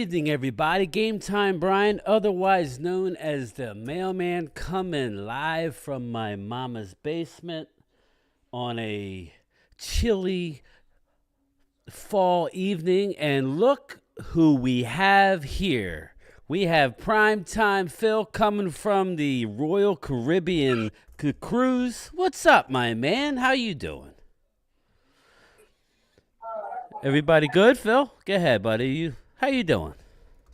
evening, everybody. Game Time Brian, otherwise known as the Mailman, coming live from my mama's basement on a chilly fall evening. And look who we have here. We have Primetime Phil coming from the Royal Caribbean cruise. What's up, my man? How you doing? Everybody good, Phil? Go ahead, buddy. How you doing?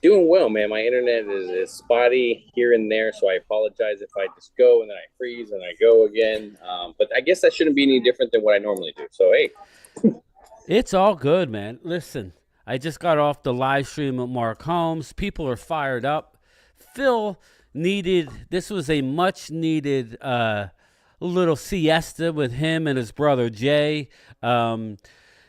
Doing well, man. My internet is spotty here and there, so I apologize if I just go and then I freeze and I go again. But I guess that shouldn't be any different than what I normally do. So, hey. It's all good, man. Listen, I just got off the live stream with Mark Holmes. People are fired up. Phil this was a much needed little siesta with him and his brother Jay.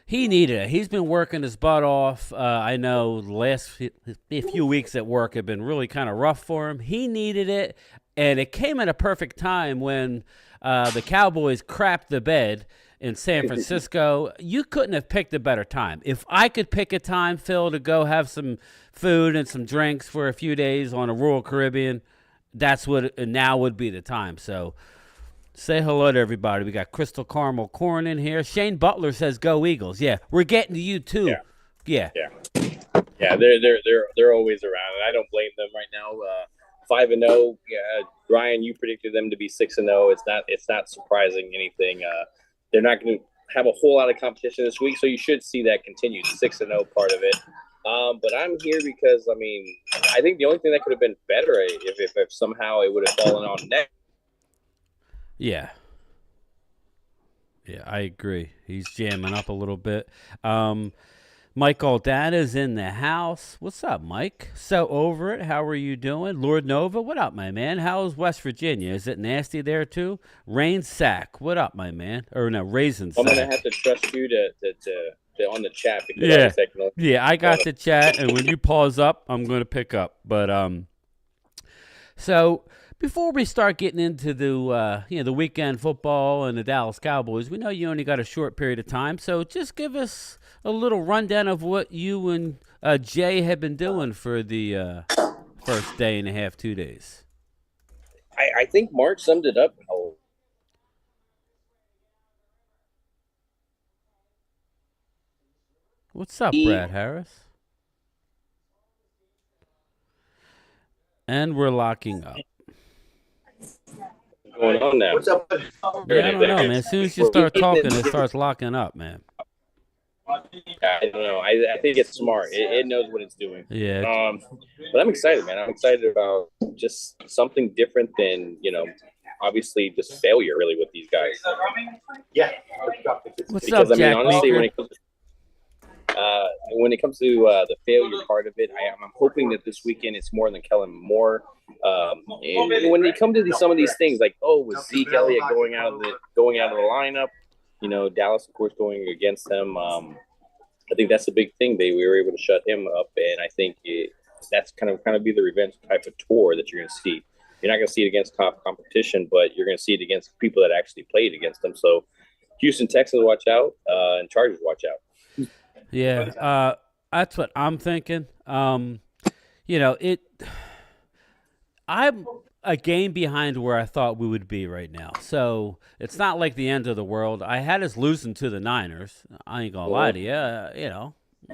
He needed it. He's been working his butt off. I know the last few weeks at work have been really kind of rough for him. He needed it, and it came at a perfect time when the Cowboys crapped the bed in San Francisco. You couldn't have picked a better time. If I could pick a time, Phil, to go have some food and some drinks for a few days on a Royal Caribbean, that's what now would be the time. So say hello to everybody. We got Crystal Caramel Corn in here. Shane Butler says, "Go Eagles." Yeah, we're getting to you too. Yeah. They're always around, and I don't blame them right now. 5-0. Yeah, Ryan, you predicted them to be 6-0. It's not surprising anything. They're not going to have a whole lot of competition this week, so you should see that continue. The 6-0 part of it. But I'm here because I think the only thing that could have been better if somehow it would have fallen on next. Yeah, I agree. He's jamming up a little bit. Mike Aldana's in the house. What's up, Mike? So over it. How are you doing? Lord Nova, what up, my man? How's West Virginia? Is it nasty there too? Rain Sack, what up, my man? Or no, Raisin Sack. I'm gonna have to trust you to on the chat because I got the chat, and when you pause up, I'm gonna pick up. But so. Before we start getting into the weekend football and the Dallas Cowboys, we know you only got a short period of time, so just give us a little rundown of what you and Jay have been doing for the first day and a half, 2 days. I think Mark summed it up. What's up, Brad Harris? And we're locking up. Going on now. What's up? Yeah, I don't know, man. As soon as you start talking, it starts locking up, man. I don't know. I think it's smart. It knows what it's doing. Yeah. But I'm excited, man. I'm excited about just something different than, obviously just failure really with these guys. Yeah. What's up, Jack? Honestly, when it comes to the failure part of it, I'm hoping that this weekend it's more than Kellen Moore. And when you come to some of these things, like was Zeke Elliott going out of the lineup? Dallas, of course, going against them. I think that's a big thing. We were able to shut him up, and I think that's kind of be the revenge type of tour that you're going to see. You're not going to see it against top competition, but you're going to see it against people that actually played against them. So, Houston Texans, watch out, and Chargers, watch out. Yeah, that's what I'm thinking. I'm a game behind where I thought we would be right now. So it's not like the end of the world. I had us losing to the Niners. I ain't gonna lie to you.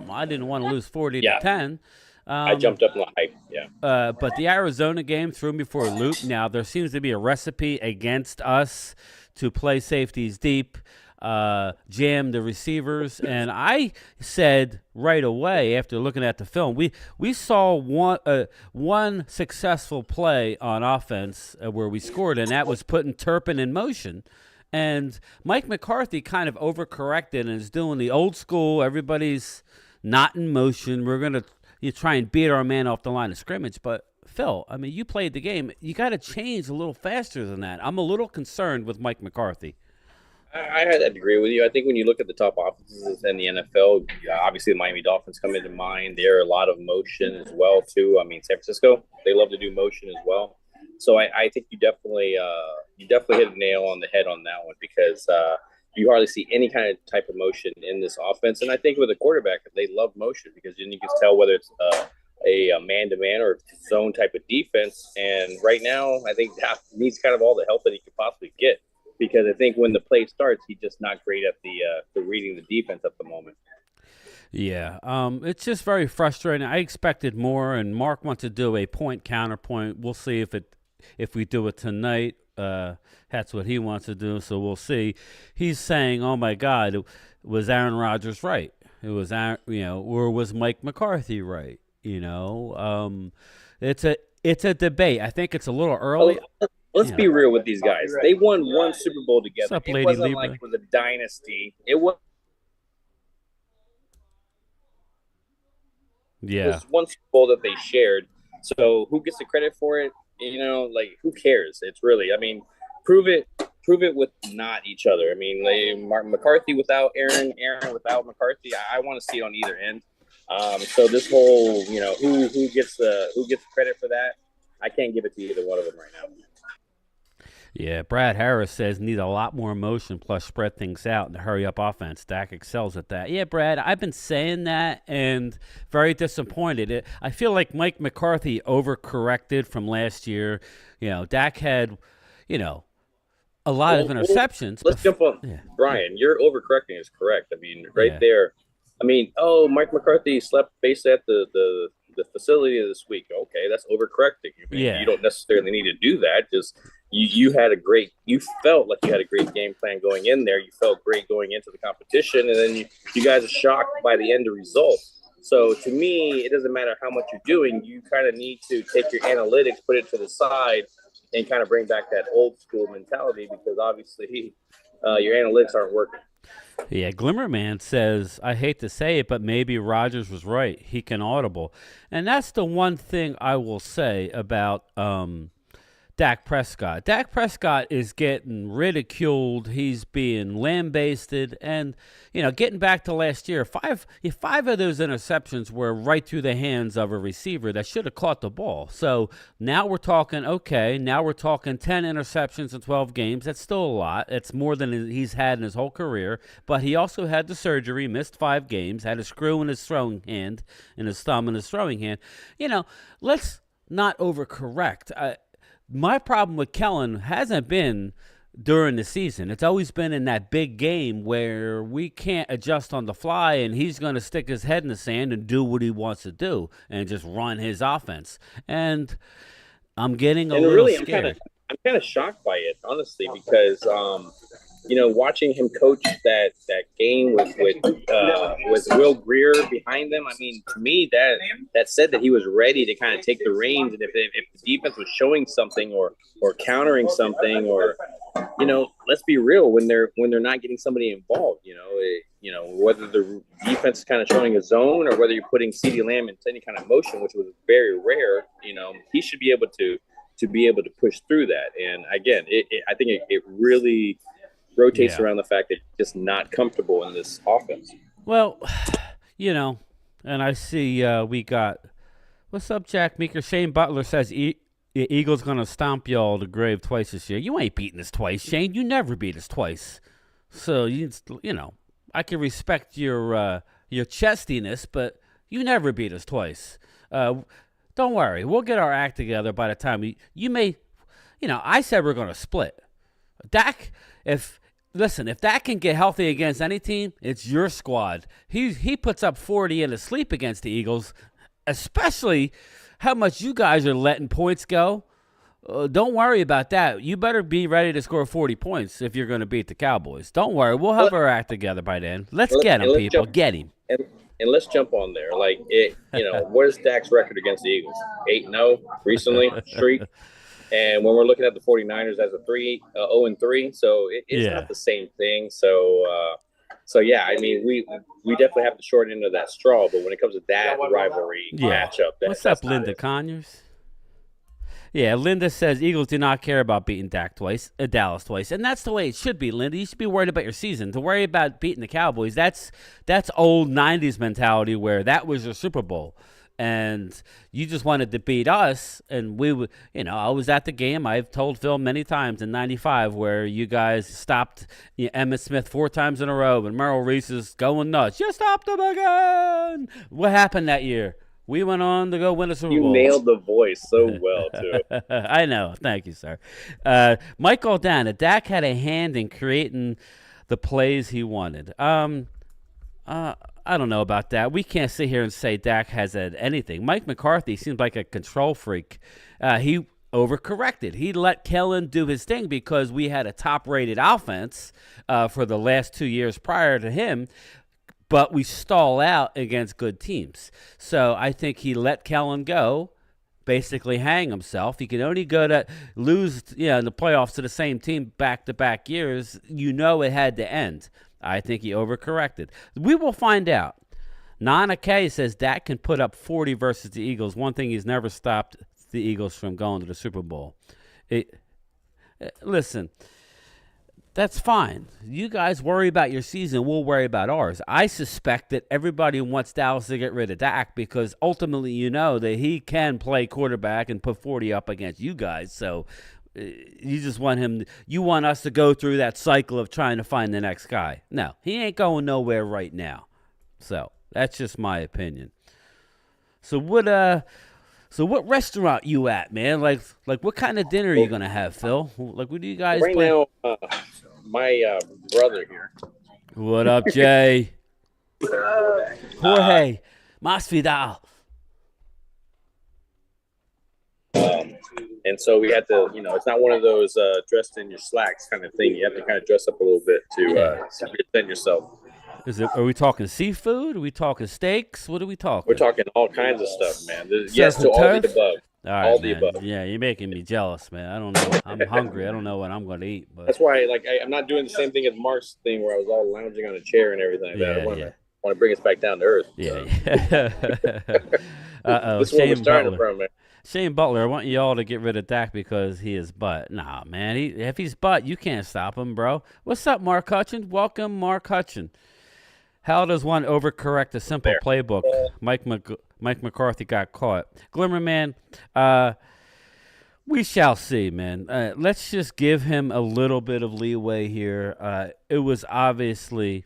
I didn't want to lose 40-10. I jumped up in the hype. Yeah. But the Arizona game threw me for a loop. Now there seems to be a recipe against us to play safeties deep. Jam the receivers, and I said right away after looking at the film, we saw one successful play on offense where we scored, and that was putting Turpin in motion. And Mike McCarthy kind of overcorrected and is doing the old school. Everybody's not in motion. We're gonna try and beat our man off the line of scrimmage, but Phil, you played the game. You got to change a little faster than that. I'm a little concerned with Mike McCarthy. I had to agree with you. I think when you look at the top offenses in the NFL, obviously the Miami Dolphins come into mind. There are a lot of motion as well, too. San Francisco, they love to do motion as well. So I think you definitely hit a nail on the head on that one because you hardly see any kind of type of motion in this offense. And I think with a quarterback, they love motion because then you can tell whether it's a a man-to-man or zone type of defense. And right now, I think Dak needs kind of all the help that he could possibly get, because I think when the play starts, he's just not great at the reading the defense at the moment. Yeah, it's just very frustrating. I expected more, and Mark wants to do a point counterpoint. We'll see if we do it tonight. That's what he wants to do, so we'll see. He's saying, "Oh my God, was Aaron Rodgers right? It was or was Mike McCarthy right? It's a debate. I think it's a little early." Let's be real with these guys. They won one Super Bowl together. What's up, it wasn't like it was a dynasty. It was one Super Bowl that they shared. So who gets the credit for it? Who cares? It's really, prove it with not each other. McCarthy without Aaron without McCarthy. I want to see it on either end. So this whole, who gets credit for that? I can't give it to either one of them right now. Yeah, Brad Harris says need a lot more emotion plus spread things out and hurry up offense. Dak excels at that. Yeah, Brad, I've been saying that and very disappointed. I feel like Mike McCarthy overcorrected from last year. Dak had, a lot of interceptions. Let's jump on. Yeah. Brian, your overcorrecting is correct. There. Mike McCarthy slept basically at the facility this week. Okay, that's overcorrecting. You don't necessarily need to do that. Just you felt like you had a great game plan going in there. You felt great going into the competition, and then you guys are shocked by the end result. So to me, it doesn't matter how much you're doing. You kind of need to take your analytics, put it to the side, and kind of bring back that old school mentality, because obviously your analytics aren't working. Yeah, Glimmerman says, I hate to say it, but maybe Rodgers was right. He can audible. And that's the one thing I will say about Dak Prescott. Dak Prescott is getting ridiculed. He's being lambasted. And, getting back to last year, five of those interceptions were right through the hands of a receiver that should have caught the ball. So now we're talking 10 interceptions in 12 games. That's still a lot. It's more than he's had in his whole career. But he also had the surgery, missed 5 games, had a screw in his throwing hand, in his thumb in his throwing hand. Let's not overcorrect. My problem with Kellen hasn't been during the season. It's always been in that big game where we can't adjust on the fly, and he's going to stick his head in the sand and do what he wants to do and just run his offense. And I'm getting a little scared. I'm kind of shocked by it, honestly, because watching him coach that game with Will Greer behind them, to me that said that he was ready to kind of take the reins, and if the defense was showing something or countering something, or let's be real, when they're not getting somebody involved, whether the defense is kind of showing a zone or whether you're putting CeeDee Lamb into any kind of motion, which was very rare, he should be able to push through that. And again, I think it really rotates around the fact that he's just not comfortable in this offense. Well, and I see we got – what's up, Jack Meeker? Shane Butler says Eagles going to stomp y'all to grave twice this year. You ain't beating us twice, Shane. You never beat us twice. So, I can respect your chestiness, but you never beat us twice. Don't worry. We'll get our act together by the time you may – I said we're going to split. Dak, if Dak can get healthy against any team, it's your squad. He puts up 40 in his sleep against the Eagles, especially how much you guys are letting points go. Don't worry about that. You better be ready to score 40 points if you're going to beat the Cowboys. Don't worry. We'll have our act together by then. Let's get him, people. Get him. And let's jump on there. What is Dak's record against the Eagles? 8-0 recently, streak. And when we're looking at the 49ers as a 0-3, so it's not the same thing. So we definitely have the short end of that straw. But when it comes to that rivalry matchup, what's up, Linda Conyers? Yeah, Linda says Eagles do not care about beating Dallas twice, and that's the way it should be, Linda. You should be worried about your season. To worry about beating the Cowboys, that's old '90s mentality where that was your Super Bowl. And you just wanted to beat us, and we would, I was at the game. I've told Phil many times in '95 where you guys stopped Emmitt Smith 4 times in a row, and Merrill Reese is going nuts. You stopped him again. What happened that year? We went on to go win a Super You Bowl. nailed the voice so well, too. I know. Thank you, sir. Mike Aldana, Dak had a hand in creating the plays he wanted. I don't know about that. We can't sit here and say Dak has had anything. Mike McCarthy seems like a control freak. He overcorrected. He let Kellen do his thing because we had a top-rated offense for the last 2 years prior to him, but we stall out against good teams. So I think he let Kellen go, basically hang himself. He can only go to lose in the playoffs to the same team back-to-back years. It had to end. I think he overcorrected. We will find out. Nana K says Dak can put up 40 versus the Eagles. One thing, he's never stopped the Eagles from going to the Super Bowl. Listen, that's fine. You guys worry about your season. We'll worry about ours. I suspect that everybody wants Dallas to get rid of Dak because ultimately that he can play quarterback and put 40 up against you guys. So you just want you want us to go through that cycle of trying to find the next guy. No, he ain't going nowhere right now. So that's just my opinion. So what restaurant you at, man? Like what kind of dinner are you gonna have, Phil? Like, what do you guys right plan? now? My brother here. What up, Jay? Jorge Masvidal. And so we had to, it's not one of those dressed in your slacks kind of thing. You have to kind of dress up a little bit to present yourself. Are we talking seafood? Are we talking steaks? What are we talking? We're talking all kinds of stuff, man. Yes to all the above. All right, all man. the above. Yeah, you're making me jealous, man. I don't know. I'm hungry. I don't know what I'm going to eat. But that's why, I'm not doing the same thing as Mark's thing where I was all lounging on a chair and everything like that. I want to bring us back down to earth. Yeah. This is where we're starting from, man. Shane Butler, I want you all to get rid of Dak because he is butt. Nah, man. If he's butt, you can't stop him, bro. What's up, Mark Hutchins? Welcome, Mark Hutchins. How does one overcorrect a simple playbook? Mike McCarthy got caught. Glimmerman, we shall see, man. Let's just give him a little bit of leeway here. It was obviously,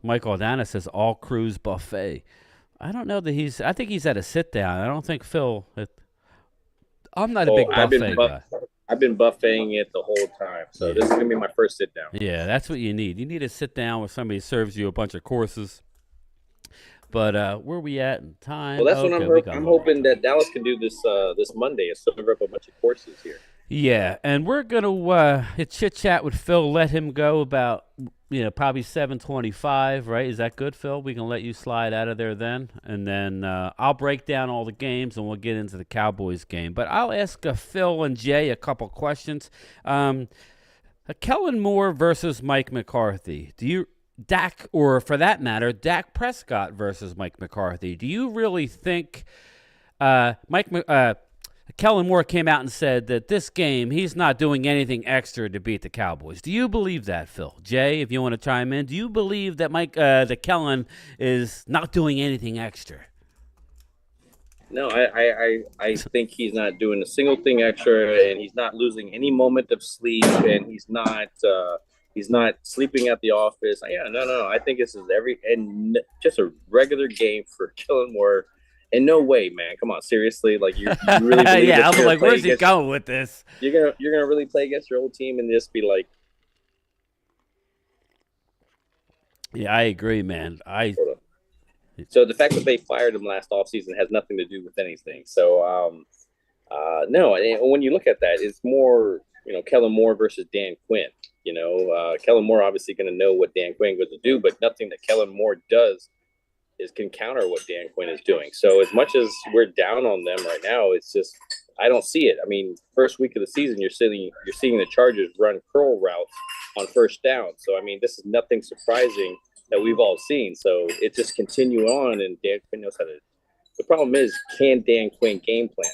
Mike Aldana says, all cruise buffet. I don't know that I think he's at a sit-down. I don't think Phil, I'm not a big buffet guy. I've been buffeting it the whole time, so this is going to be my first sit-down. Yeah, that's what you need. You need to sit down where somebody serves you a bunch of courses. But where are we at in time? Well, that's what I'm hoping that Dallas can do this Monday is serve up a bunch of courses here. Yeah, and we're going to chit-chat with Phil, let him go about, probably 7:25, right? Is that good, Phil? We can let you slide out of there then. And then I'll break down all the games, and we'll get into the Cowboys game. But I'll ask Phil and Jay a couple questions. Kellen Moore versus Mike McCarthy. Dak, or for that matter, Dak Prescott versus Mike McCarthy. Do you really think Kellen Moore came out and said that this game, he's not doing anything extra to beat the Cowboys? Do you believe that, Phil? Jay, if you want to chime in, do you believe that that Kellen is not doing anything extra? No, I think he's not doing a single thing extra, and he's not losing any moment of sleep, and he's not sleeping at the office. No. I think this is just a regular game for Kellen Moore. And no way, man. Come on, seriously. Like you really believe yeah, I'm like, where's he going with this? You're gonna really play against your old team and just be like. Yeah, I agree, man. So the fact that they fired him last offseason has nothing to do with anything. So no, and when you look at that, it's more Kellen Moore versus Dan Quinn. Kellen Moore obviously going to know what Dan Quinn goes to do, but nothing that Kellen Moore does can counter what Dan Quinn is doing. So as much as we're down on them right now, it's just I don't see it. I mean, first week of the season, you're seeing the Chargers run curl routes on first down. So I mean, this is nothing surprising that we've all seen. So it just continue on, and Dan Quinn knows how to. The problem is, can Dan Quinn game plan?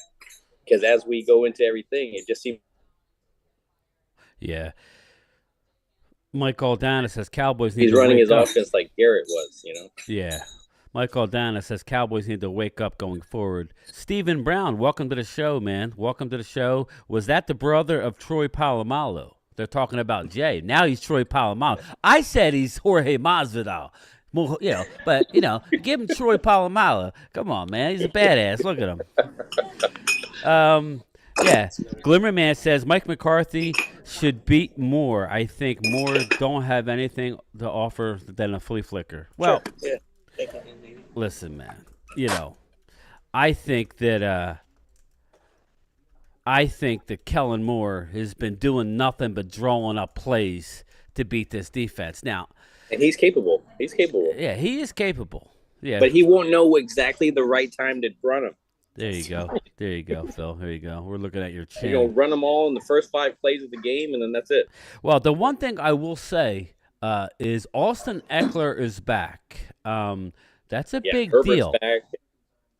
Because as we go into everything, it just seems. Yeah. Mike Aldana says Cowboys need He's to running wake his up. offense like Garrett was, Yeah. Mike Aldana says Cowboys need to wake up going forward. Stephen Brown, welcome to the show, man. Welcome to the show. Was that the brother of Troy Polamalu? They're talking about Jay. Now he's Troy Polamalu. I said he's Jorge Masvidal. But give him Troy Polamalu. Come on, man, he's a badass. Look at him. Yeah, Glimmerman says Mike McCarthy should beat Moore. I think Moore don't have anything to offer than a flea flicker. Well, Sure. Yeah. listen, man. I think that Kellen Moore has been doing nothing but drawing up plays to beat this defense. Now, and he's capable. Yeah, he is capable. Yeah, but he won't know exactly the right time to run him. There you go, Phil. There you go. We're looking at your chin. You're gonna run them all in the first 5 plays of the game, and then that's it. Well, the one thing I will say is Austin Eckler is back. That's a big Herbert's deal. Back.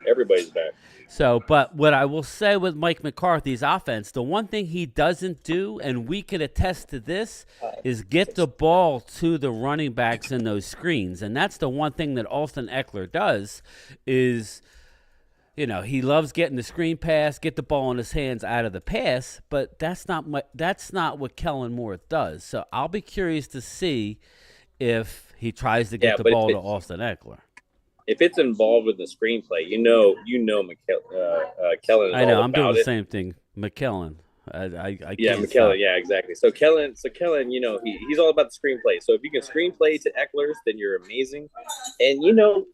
Everybody's back. So, but what I will say with Mike McCarthy's offense, the one thing he doesn't do, and we can attest to this, is get the ball to the running backs in those screens. And that's the one thing that Austin Eckler does is, he loves getting the screen pass, get the ball in his hands out of the pass, but that's not what Kellen Moore does. So I'll be curious to see if he tries to get the ball to Austin Eckler. If it's involved with the screenplay, Kellen. I know. I'm doing the same thing, McKellen. McKellen. Yeah, exactly. So Kellen, he's all about the screenplay. So if you can screenplay to Eckler's, then you're amazing. And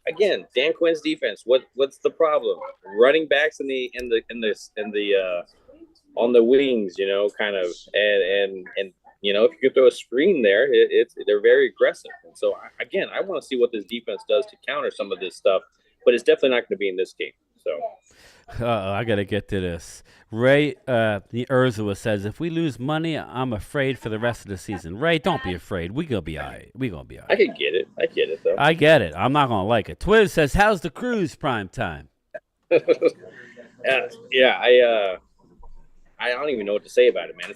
again, Dan Quinn's defense. What's the problem? Running backs in the on the wings, kind of, and if you can throw a screen there, they're very aggressive. And so again, I want to see what this defense does to counter some of this stuff, but it's definitely not going to be in this game. So. I got to get to this. Ray, the Urzula says, if we lose money, I'm afraid for the rest of the season. Ray, don't be afraid. We're going to be all right. I can get it. I get it, though. I get it. I'm not going to like it. Twiz says, how's the cruise prime time? I don't even know what to say about it, man.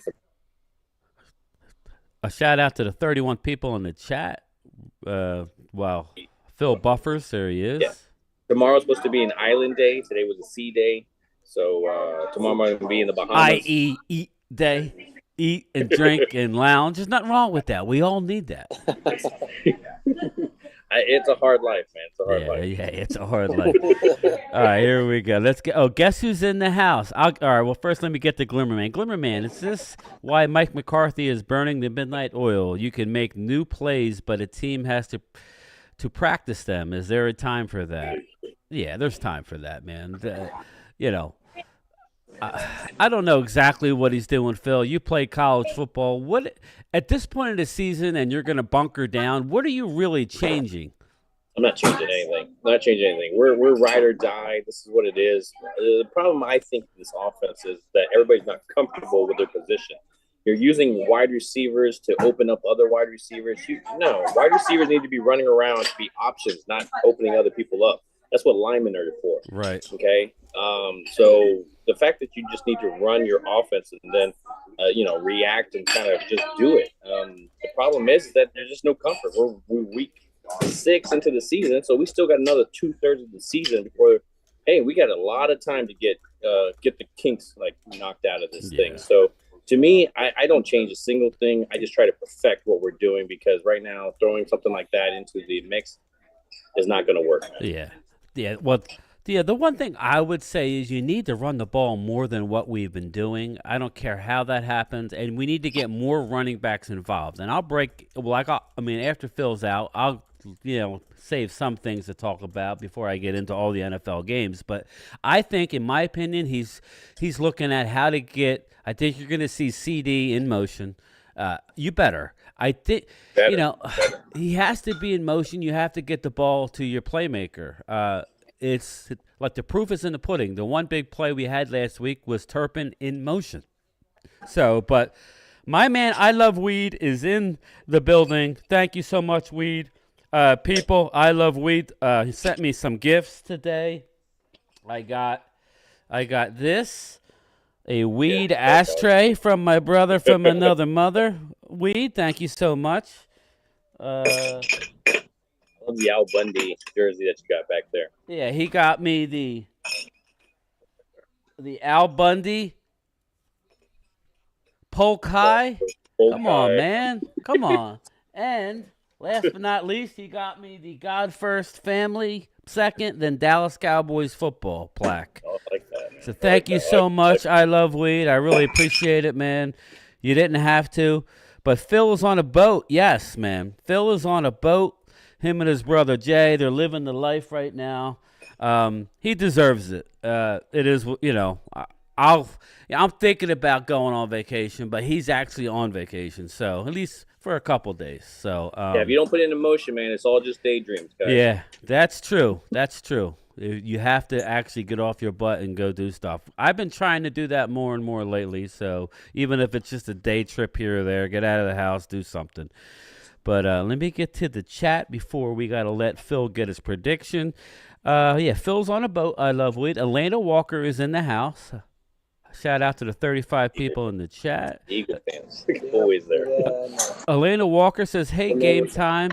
A shout out to the 31 people in the chat. Phil Buffers, there he is. Yeah. Tomorrow's supposed to be an island day. Today was a sea day. So tomorrow I'm going to be in the Bahamas. Eat day. Eat and drink and lounge. There's nothing wrong with that. We all need that. It's a hard life, man. It's a hard life. Yeah, it's a hard life. All right, here we go. Let's get. Oh, guess who's in the house? All right, well, first let me get the Glimmerman. Glimmerman, is this why Mike McCarthy is burning the midnight oil? You can make new plays, but a team has to practice them. Is there a time for that? Yeah, there's time for that, man. I don't know exactly what he's doing, Phil. You play college football. What at this point of the season, and you're going to bunker down? What are you really changing? I'm not changing anything. We're ride or die. This is what it is. The problem I think with this offense is that everybody's not comfortable with their position. You're using wide receivers to open up other wide receivers. Wide receivers need to be running around to be options, not opening other people up. That's what linemen are for. Right. Okay. So the fact that you just need to run your offense and then, react and kind of just do it. The problem is that there's just no comfort. We're week 6 into the season, so we still got another 2/3 of the season before. Hey, we got a lot of time to get the kinks knocked out of this thing. So to me, I don't change a single thing. I just try to perfect what we're doing because right now throwing something like that into the mix is not going to work. Yeah. Well, the one thing I would say is you need to run the ball more than what we've been doing. I don't care how that happens, and we need to get more running backs involved. And I'll break. Well, after Phil's out, I'll save some things to talk about before I get into all the NFL games. But I think, in my opinion, he's looking at how to get. I think you're going to see CD in motion. You better. I think, he has to be in motion. You have to get the ball to your playmaker. It's like the proof is in the pudding. The one big play we had last week was Turpin in motion. So, but my man, I Love Weed is in the building. Thank you so much, Weed. People, I Love Weed. He sent me some gifts today. I got this. A weed ashtray from my brother from another mother. Weed, thank you so much. I love the Al Bundy jersey that you got back there. Yeah, he got me the Al Bundy Polk High. Come on, man. Come on. And Last but not least, he got me the God First Family second, then Dallas Cowboys football plaque. I like that. So thank you so much. I love weed. I really appreciate it, man. You didn't have to. But Phil is on a boat. Yes, man. Phil is on a boat. Him and his brother Jay, they're living the life right now. He deserves it. It is, I'm thinking about going on vacation, but he's actually on vacation. So at least for a couple days. So if you don't put it into motion, man, it's all just daydreams, guys. Yeah, that's true. That's true. You have to actually get off your butt and go do stuff. I've been trying to do that more and more lately. So even if it's just a day trip here or there, get out of the house, do something. But let me get to the chat before we got to let Phil get his prediction. Phil's on a boat. I love weed. Elena Walker is in the house. Shout out to the 35 people in the chat. Eagle fans, always there. Elena Walker says, "Hey, game time,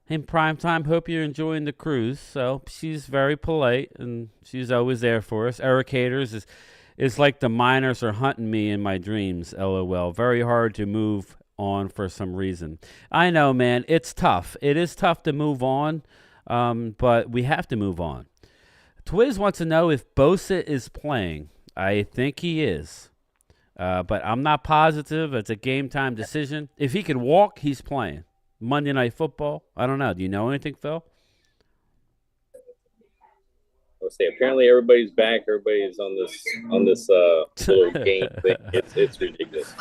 in prime time. Hope you're enjoying the cruise." So she's very polite and she's always there for us. Eric Haters is like the miners are hunting me in my dreams. LOL. Very hard to move on for some reason. I know, man. It's tough. It is tough to move on, but we have to move on. Twiz wants to know if Bosa is playing. I think he is, but I'm not positive. It's a game-time decision. If he can walk, he's playing. Monday Night Football. I don't know. Do you know anything, Phil? I'll say apparently everybody's back. Everybody's on this little game thing. It's ridiculous.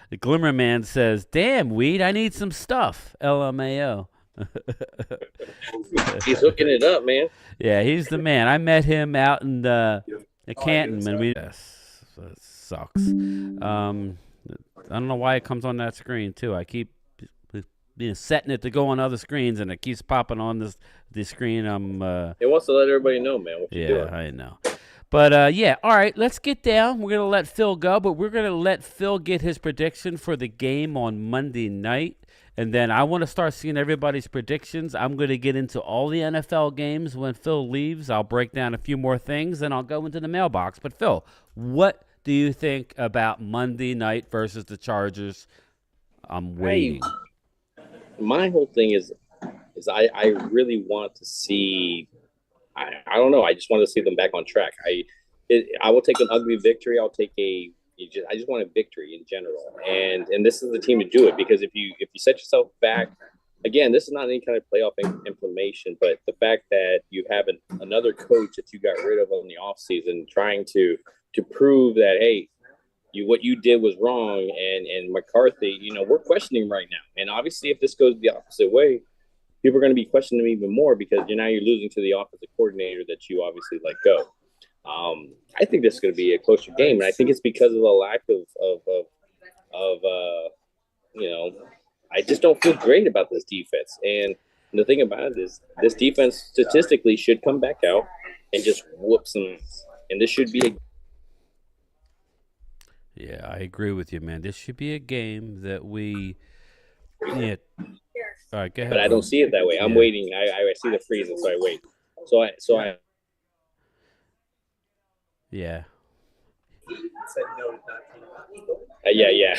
The Glimmer Man says, "Damn, Weed, I need some stuff." LMAO. He's hooking it up, man. Yeah, he's the man. I met him out in Canton, and it sucks. I don't know why it comes on that screen too. I keep setting it to go on other screens, and it keeps popping on the screen. It wants to let everybody know, man. What you're doing. I know. But all right, let's get down. We're gonna let Phil go, but we're gonna let Phil get his prediction for the game on Monday night. And then I want to start seeing everybody's predictions. I'm going to get into all the NFL games when Phil leaves. I'll break down a few more things, and I'll go into the mailbox. But, Phil, what do you think about Monday night versus the Chargers? I'm waiting. My whole thing is I really want to see I don't know. I just want to see them back on track. I will take an ugly victory. I'll take I just want a victory in general, and this is the team to do it, because if you set yourself back, again, this is not any kind of playoff inflammation, but the fact that you have another coach that you got rid of in the offseason trying to prove that, hey, what you did was wrong, and McCarthy, we're questioning right now, and obviously if this goes the opposite way, people are going to be questioning him even more, because you're losing to the offensive coordinator that you obviously let go. I think this is going to be a closer game, and I think it's because of the lack of I just don't feel great about this defense. And the thing about it is, this defense statistically should come back out and just whoop some. And this should be a. Yeah, I agree with you, man. This should be a game that we. Yeah. All right, go ahead. But I don't see it that way. I'm waiting. I see the freezing, so I wait. So I. Yeah. Yeah.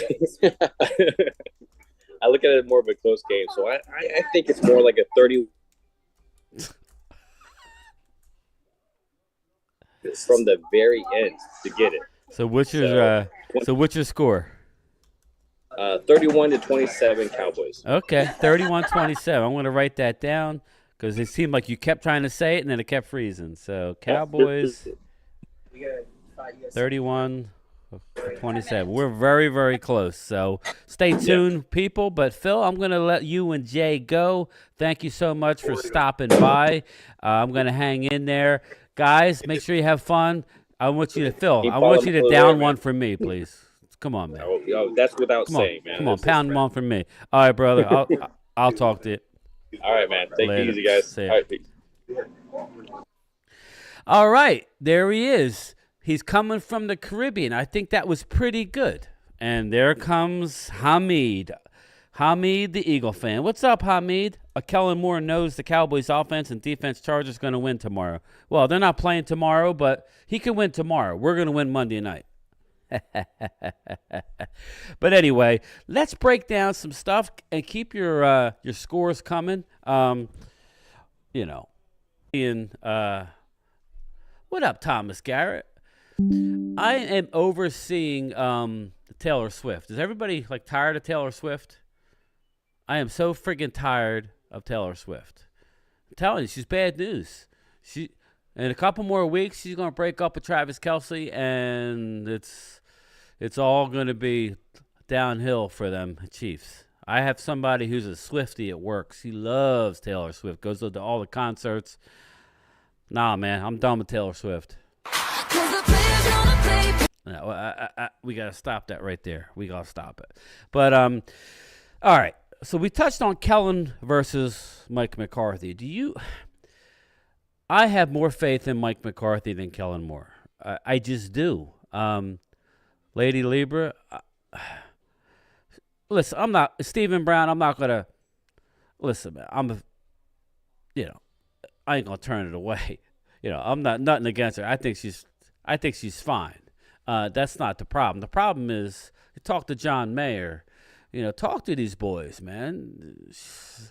I look at it more of a close game, so I think it's more like a 30 from the very end to get it. So what's your score? 31-27 Cowboys. Okay, 31-27. I'm going to write that down because it seemed like you kept trying to say it and then it kept freezing. So Cowboys 31-27. We're very, very close. So stay tuned, people. But Phil, I'm going to let you and Jay go. Thank you so much for stopping by. I'm going to hang in there. Guys, make sure you have fun. I want you to down one for me, please. Come on, man. Oh, that's without saying, man. Come on, pound them on for me. All right, brother. I'll talk to you. All right, man. Take it easy, guys. See ya. All right, peace. All right, there he is. He's coming from the Caribbean. I think that was pretty good. And there comes Hamid. Hamid, the Eagle fan. What's up, Hamid? Kellen Moore knows the Cowboys offense and defense Chargers going to win tomorrow. Well, they're not playing tomorrow, but he can win tomorrow. We're going to win Monday night. But anyway, let's break down some stuff and keep your scores coming. You know, Ian, what up, Thomas Garrett? I am overseeing Taylor Swift. Is everybody like tired of Taylor Swift? I am so friggin' tired of Taylor Swift. I'm telling you, she's bad news. She In a couple more weeks, she's gonna break up with Travis Kelce, and it's all gonna be downhill for them Chiefs. I have somebody who's a Swiftie at work. She loves Taylor Swift. Goes to all the concerts. Nah, man, I'm done with Taylor Swift. No, we gotta stop that right there. We gotta stop it. But all right. So we touched on Kellen versus Mike McCarthy. I have more faith in Mike McCarthy than Kellen Moore. I just do. Lady Libra. Listen, I'm not Stephen Brown. I'm not gonna listen, man. I ain't gonna turn it away. I'm not nothing against her. I think she's fine. That's not the problem. The problem is you talk to John Mayer. Talk to these boys, man.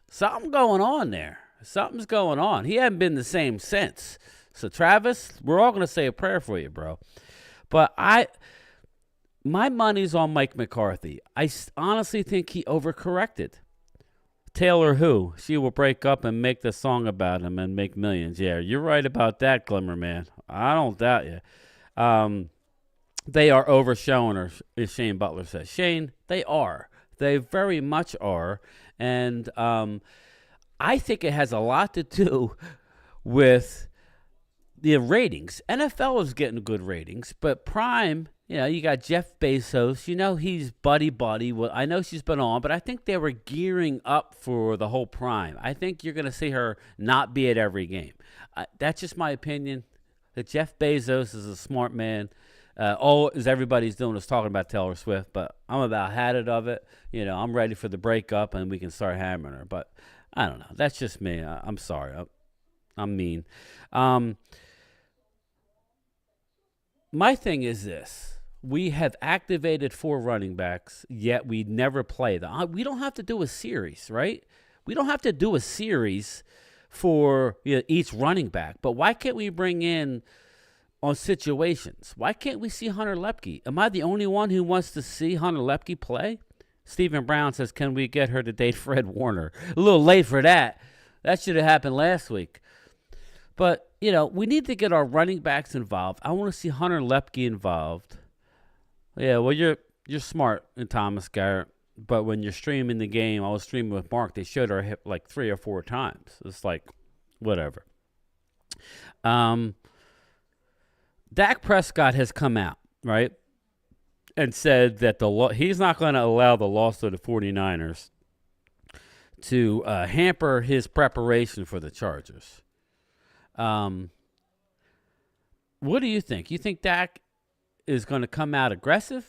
Something's going on there. Something's going on. He hasn't been the same since. So Travis, we're all gonna say a prayer for you, bro. But my money's on Mike McCarthy. I honestly think he overcorrected. Taylor who? She will break up and make the song about him and make millions. Yeah, you're right about that, Glimmer Man. I don't doubt you. They are overshowing her, as Shane Butler says. Shane, they are. They very much are. And I think it has a lot to do with the ratings. NFL is getting good ratings, but Prime, you got Jeff Bezos. He's buddy. Well, I know she's been on, but I think they were gearing up for the whole Prime. I think you're going to see her not be at every game. That's just my opinion. That Jeff Bezos is a smart man. All as everybody's doing is talking about Taylor Swift, but I'm about had it of it. I'm ready for the breakup and we can start hammering her. But I don't know. That's just me. I'm sorry. I'm mean. My thing is this. We have activated 4 running backs, yet we never play them. We don't have to do a series, right? We don't have to do a series for each running back. But why can't we bring in on situations? Why can't we see Hunter Lepke? Am I the only one who wants to see Hunter Lepke play? Stephen Brown says, can we get her to date Fred Warner? A little late for that. That should have happened last week. But, we need to get our running backs involved. I want to see Hunter Lepke involved. Yeah, well, you're smart, Thomas Garrett. But when you're streaming the game, I was streaming with Mark, they showed her hip like 3 or 4 times. It's like, whatever. Dak Prescott has come out, right, and said that he's not going to allow the loss of the 49ers to hamper his preparation for the Chargers. What do you think? You think Dak is going to come out aggressive?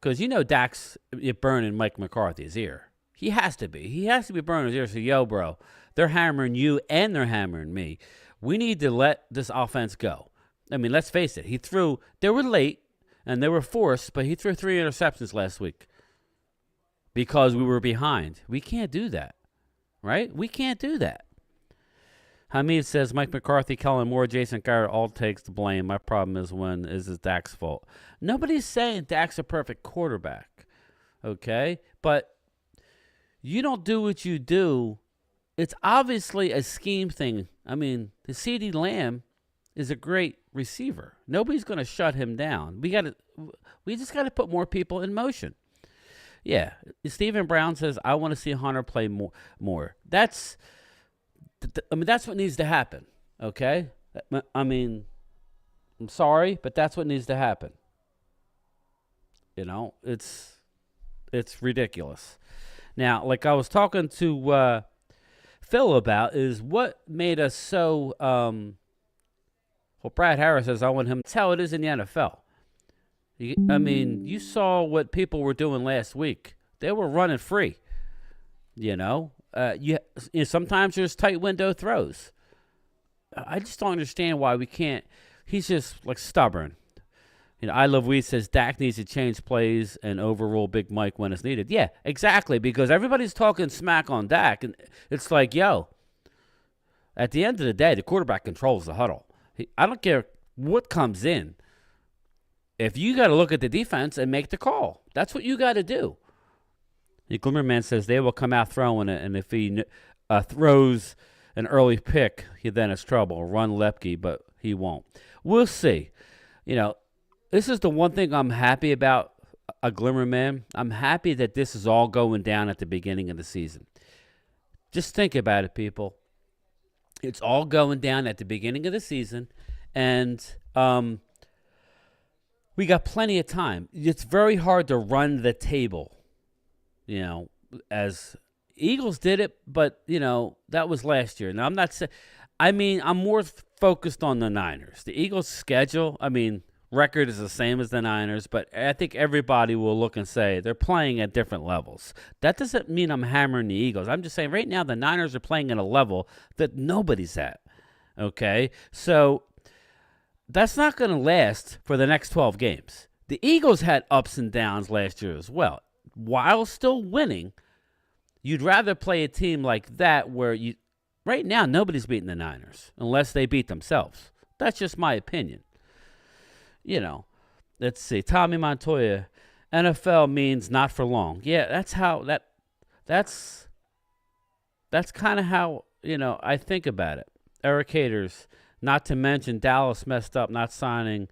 Because Dak's burning Mike McCarthy's ear. He has to be. He has to be burning his ear. So, yo, bro, they're hammering you and they're hammering me. We need to let this offense go. I mean, let's face it. They were late and they were forced, but he threw 3 interceptions last week because we were behind. We can't do that, right? We can't do that. Hamid says, Mike McCarthy, Kellen Moore, Jason Garrett all takes the blame. My problem is it's Dak's fault. Nobody's saying Dak's a perfect quarterback, okay? But you don't do what you do. It's obviously a scheme thing. I mean, the CeeDee Lamb is a great receiver. Nobody's going to shut him down. We just got to put more people in motion. Yeah, Stephen Brown says, I want to see Hunter play more. That's what needs to happen, okay? I mean, I'm sorry, but that's what needs to happen. It's ridiculous. Now, like I was talking to Phil about, is what made us so, Brad Harris says, I want him. That's how it is in the NFL. You saw what people were doing last week. They were running free, sometimes there's tight window throws. I just don't understand why we can't. He's just like stubborn. I Love Weed says Dak needs to change plays and overrule Big Mike when it's needed. Yeah, exactly, because everybody's talking smack on Dak, and it's like, yo, at the end of the day, the quarterback controls the huddle. I don't care what comes in. If you got to look at the defense and make the call, that's what you got to do. The Glimmerman says they will come out throwing it, and if he throws an early pick, he then has trouble. Run Lepke, but he won't. We'll see. This is the one thing I'm happy about, a Glimmerman. I'm happy that this is all going down at the beginning of the season. Just think about it, people. It's all going down at the beginning of the season, and we got plenty of time. It's very hard to run the table, as Eagles did it, but, that was last year. Now, I'm not saying – I'm more focused on the Niners. The Eagles' schedule, record is the same as the Niners, but I think everybody will look and say they're playing at different levels. That doesn't mean I'm hammering the Eagles. I'm just saying right now the Niners are playing at a level that nobody's at, okay? So that's not going to last for the next 12 games. The Eagles had ups and downs last year as well. While still winning, you'd rather play a team like that where right now nobody's beating the Niners unless they beat themselves. That's just my opinion. Let's see. Tommy Montoya, NFL means not for long. Yeah, that's kind of how, I think about it. Eric Haters, not to mention Dallas messed up not signing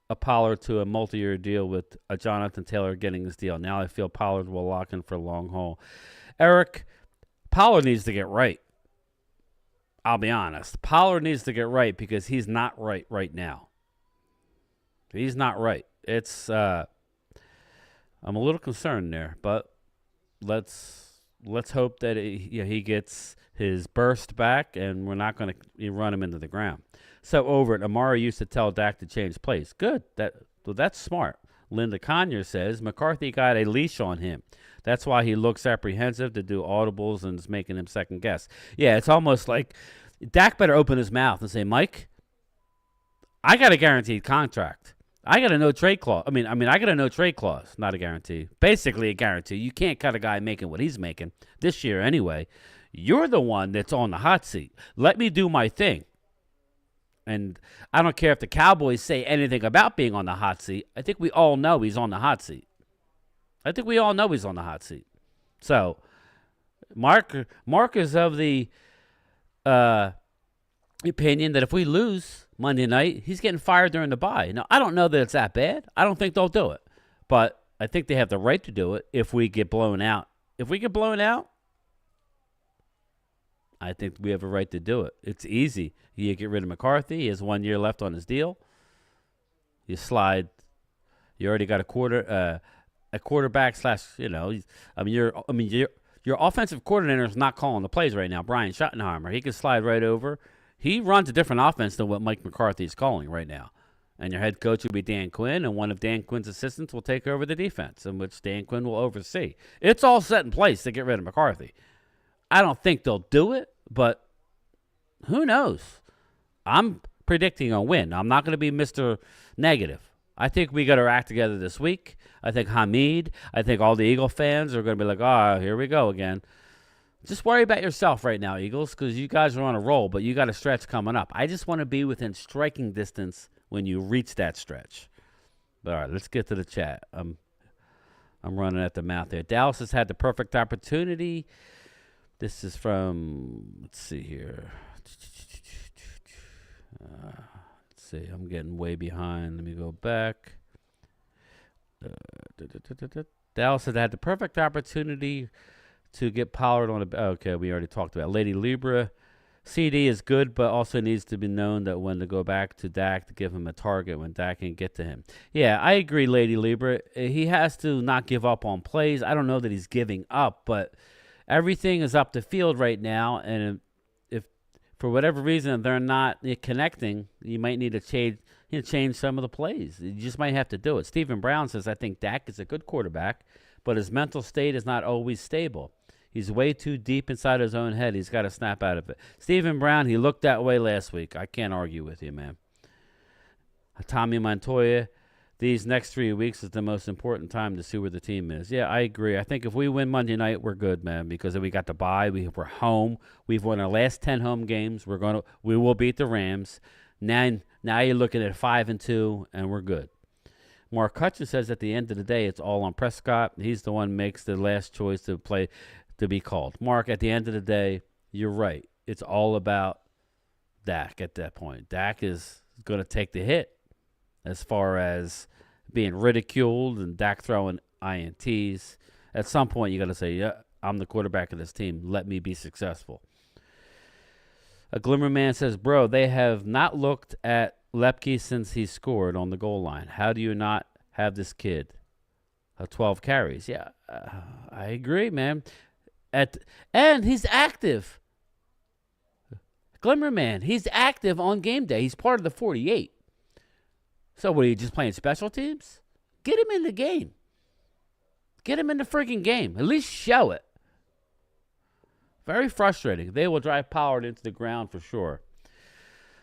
a Pollard to a multi-year deal with a Jonathan Taylor getting his deal. Now I feel Pollard will lock in for a long haul. Eric, Pollard needs to get right. I'll be honest. Pollard needs to get right because he's not right now. He's not right. It's I'm a little concerned there, but let's hope that he gets his burst back, and we're not going to run him into the ground. So over it, Amari used to tell Dak to change plays. Good. That's smart. Linda Conyer says McCarthy got a leash on him. That's why he looks apprehensive to do audibles and is making him second guess. Yeah, it's almost like Dak better open his mouth and say, Mike, I got a guaranteed contract. I got a no trade clause. I got a no trade clause, not a guarantee. Basically a guarantee. You can't cut a guy making what he's making this year anyway. You're the one that's on the hot seat. Let me do my thing. And I don't care if the Cowboys say anything about being on the hot seat. I think we all know he's on the hot seat. So, Mark is of the opinion that if we lose Monday night, he's getting fired during the bye. Now, I don't know that it's that bad. I don't think they'll do it. But I think they have the right to do it if we get blown out. If we get blown out, I think we have a right to do it. It's easy. You get rid of McCarthy. He has 1 year left on his deal. You slide. You already got a quarterback slash, your offensive coordinator is not calling the plays right now. Brian Schottenheimer. He can slide right over. He runs a different offense than what Mike McCarthy is calling right now. And your head coach will be Dan Quinn, and one of Dan Quinn's assistants will take over the defense, in which Dan Quinn will oversee. It's all set in place to get rid of McCarthy. I don't think they'll do it, but who knows? I'm predicting a win. I'm not going to be Mr. Negative. I think we got our act together this week. I think Hamid, I think all the Eagle fans are going to be like, here we go again. Just worry about yourself right now, Eagles, because you guys are on a roll, but you got a stretch coming up. I just want to be within striking distance when you reach that stretch. But all right, let's get to the chat. I'm running at the mouth there. Dallas has had the perfect opportunity. This is from, let's see here. Let's see, I'm getting way behind. Let me go back. Dallas has had the perfect opportunity to get Pollard on a. Okay, we already talked about Lady Libra. CD is good, but also needs to be known that when to go back to Dak to give him a target when Dak can get to him. Yeah, I agree, Lady Libra. He has to not give up on plays. I don't know that he's giving up, but everything is up the field right now, and if for whatever reason they're not connecting, you might need to change some of the plays. You just might have to do it. Stephen Brown says, I think Dak is a good quarterback, but his mental state is not always stable. He's way too deep inside his own head. He's got to snap out of it. Stephen Brown, he looked that way last week. I can't argue with you, man. Tommy Montoya, these next 3 weeks is the most important time to see where the team is. Yeah, I agree. I think if we win Monday night, we're good, man, because we got the bye. We're home. We've won our last 10 home games. We will beat the Rams. Now you're looking at 5-2, and we're good. Mark Hutchins says at the end of the day, it's all on Prescott. He's the one who makes the last choice to be called. Mark, at the end of the day, you're right. It's all about Dak at that point. Dak is going to take the hit as far as being ridiculed and Dak throwing INTs. At some point, you got to say, yeah, I'm the quarterback of this team. Let me be successful. A Glimmer Man says, bro, they have not looked at Lepke since he scored on the goal line. How do you not have this kid? 12 carries. Yeah, I agree, man. And he's active. Glimmer Man, he's active on game day. He's part of the 48. So what, are you just playing special teams? Get him in the game. Get him in the freaking game. At least show it. Very frustrating. They will drive Pollard into the ground for sure.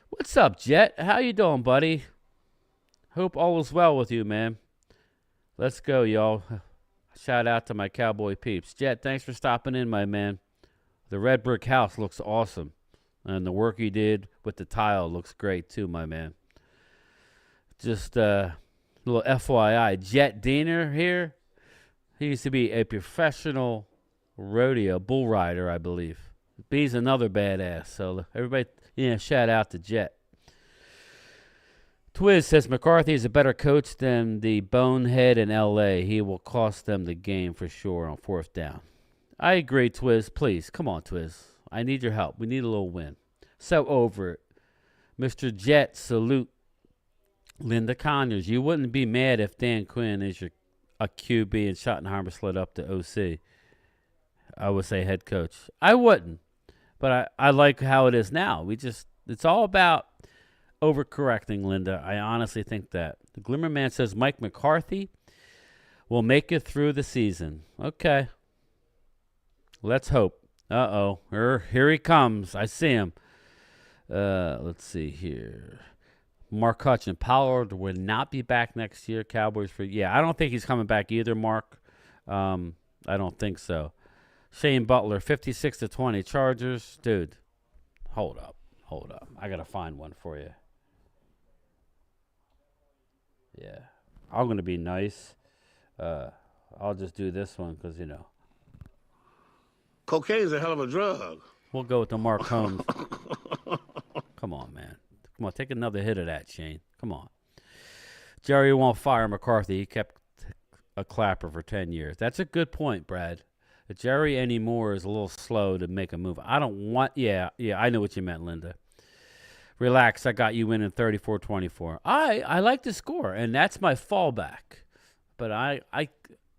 What's up, Jet? How you doing, buddy? Hope all is well with you, man. Let's go, y'all. Shout out to my Cowboy peeps. Jet, thanks for stopping in, my man. The red brick house looks awesome. And the work you did with the tile looks great too, my man. Just a little FYI. Jet Diener here. He used to be a professional rodeo bull rider, I believe. He's another badass. So everybody, shout out to Jet. Twiz says McCarthy is a better coach than the bonehead in L.A. He will cost them the game for sure on 4th down. I agree, Twiz. Please, come on, Twiz. I need your help. We need a little win. So over it. Mr. Jet, salute. Linda Conyers, you wouldn't be mad if Dan Quinn is a QB and Schottenheimer slid up to OC. I would say head coach. I wouldn't, but I like how it is now. It's all about overcorrecting, Linda. I honestly think that. The Glimmer Man says Mike McCarthy will make it through the season. Okay. Let's hope. Uh-oh. Here he comes. I see him. Let's see here. Mark Hutchin, Pollard will not be back next year. Cowboys I don't think he's coming back either, Mark. I don't think so. Shane Butler, 56-20. Chargers. Dude, hold up. I got to find one for you. Yeah. I'm going to be nice. I'll just do this one because, Cocaine is a hell of a drug. We'll go with the Mark Holmes. Come on, man. Come on, take another hit of that, Shane. Come on. Jerry won't fire McCarthy. He kept a Clapper for 10 years. That's a good point, Brad. Jerry anymore is a little slow to make a move. I don't want – yeah, I know what you meant, Linda. Relax, I got you winning 34-24. I like the score, and that's my fallback. But I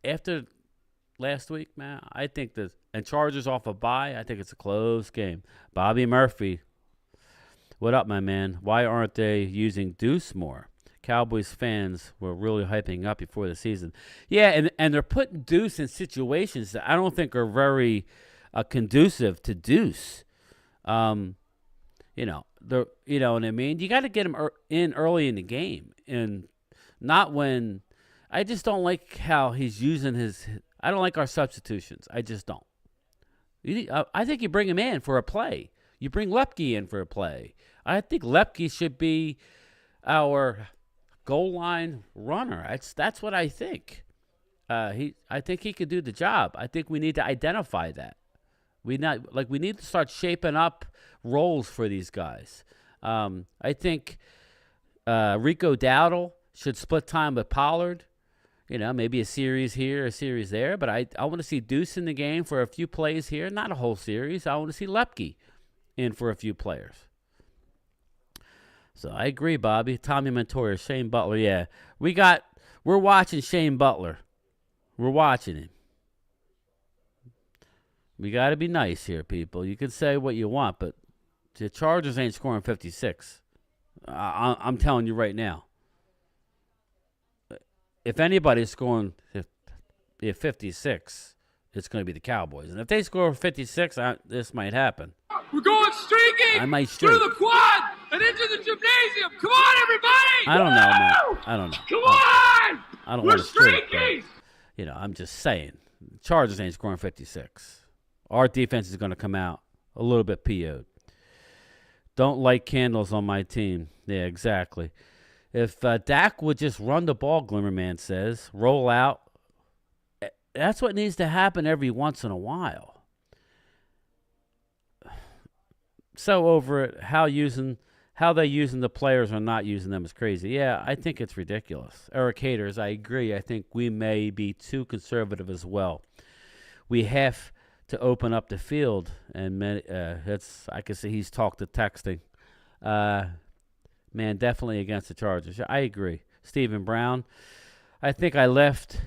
after last week, man, I think and Chargers off a bye, I think it's a close game. Bobby Murphy. What up, my man? Why aren't they using Deuce more? Cowboys fans were really hyping up before the season. Yeah, and they're putting Deuce in situations that I don't think are very conducive to Deuce. You know what I mean? You got to get him in early in the game, and not when. I just don't like how he's using his. I don't like our substitutions. I just don't. I think you bring him in for a play. You bring Lepke in for a play. I think Lepke should be our goal line runner. That's what I think. I think he could do the job. I think we need to identify that. We need to start shaping up roles for these guys. I think Rico Dowdle should split time with Pollard. Maybe a series here, a series there. But I want to see Deuce in the game for a few plays here, not a whole series. I want to see Lepke in for a few players. So I agree, Bobby. Tommy Montoya, Shane Butler. Yeah, we're watching Shane Butler. We're watching him. We got to be nice here, people. You can say what you want, but the Chargers ain't scoring 56. I'm telling you right now. If anybody's scoring 56, it's going to be the Cowboys. And if they score 56, this might happen. We're going streaking through the quad and into the gymnasium. Come on, everybody! I don't know, man. I don't know. Come on! on! I don't We're want to streak, streaking! but, I'm just saying. Chargers ain't scoring 56. Our defense is going to come out a little bit PO'd. Don't light candles on my team. Yeah, exactly. If Dak would just run the ball, Glimmerman says, roll out, that's what needs to happen every once in a while. So over it, how they using the players or not using them is crazy. Yeah, I think it's ridiculous. Eric Haters, I agree. I think we may be too conservative as well. We have to open up the field, and I can see he's talked to texting. Man, definitely against the Chargers. I agree. Stephen Brown, I think I left.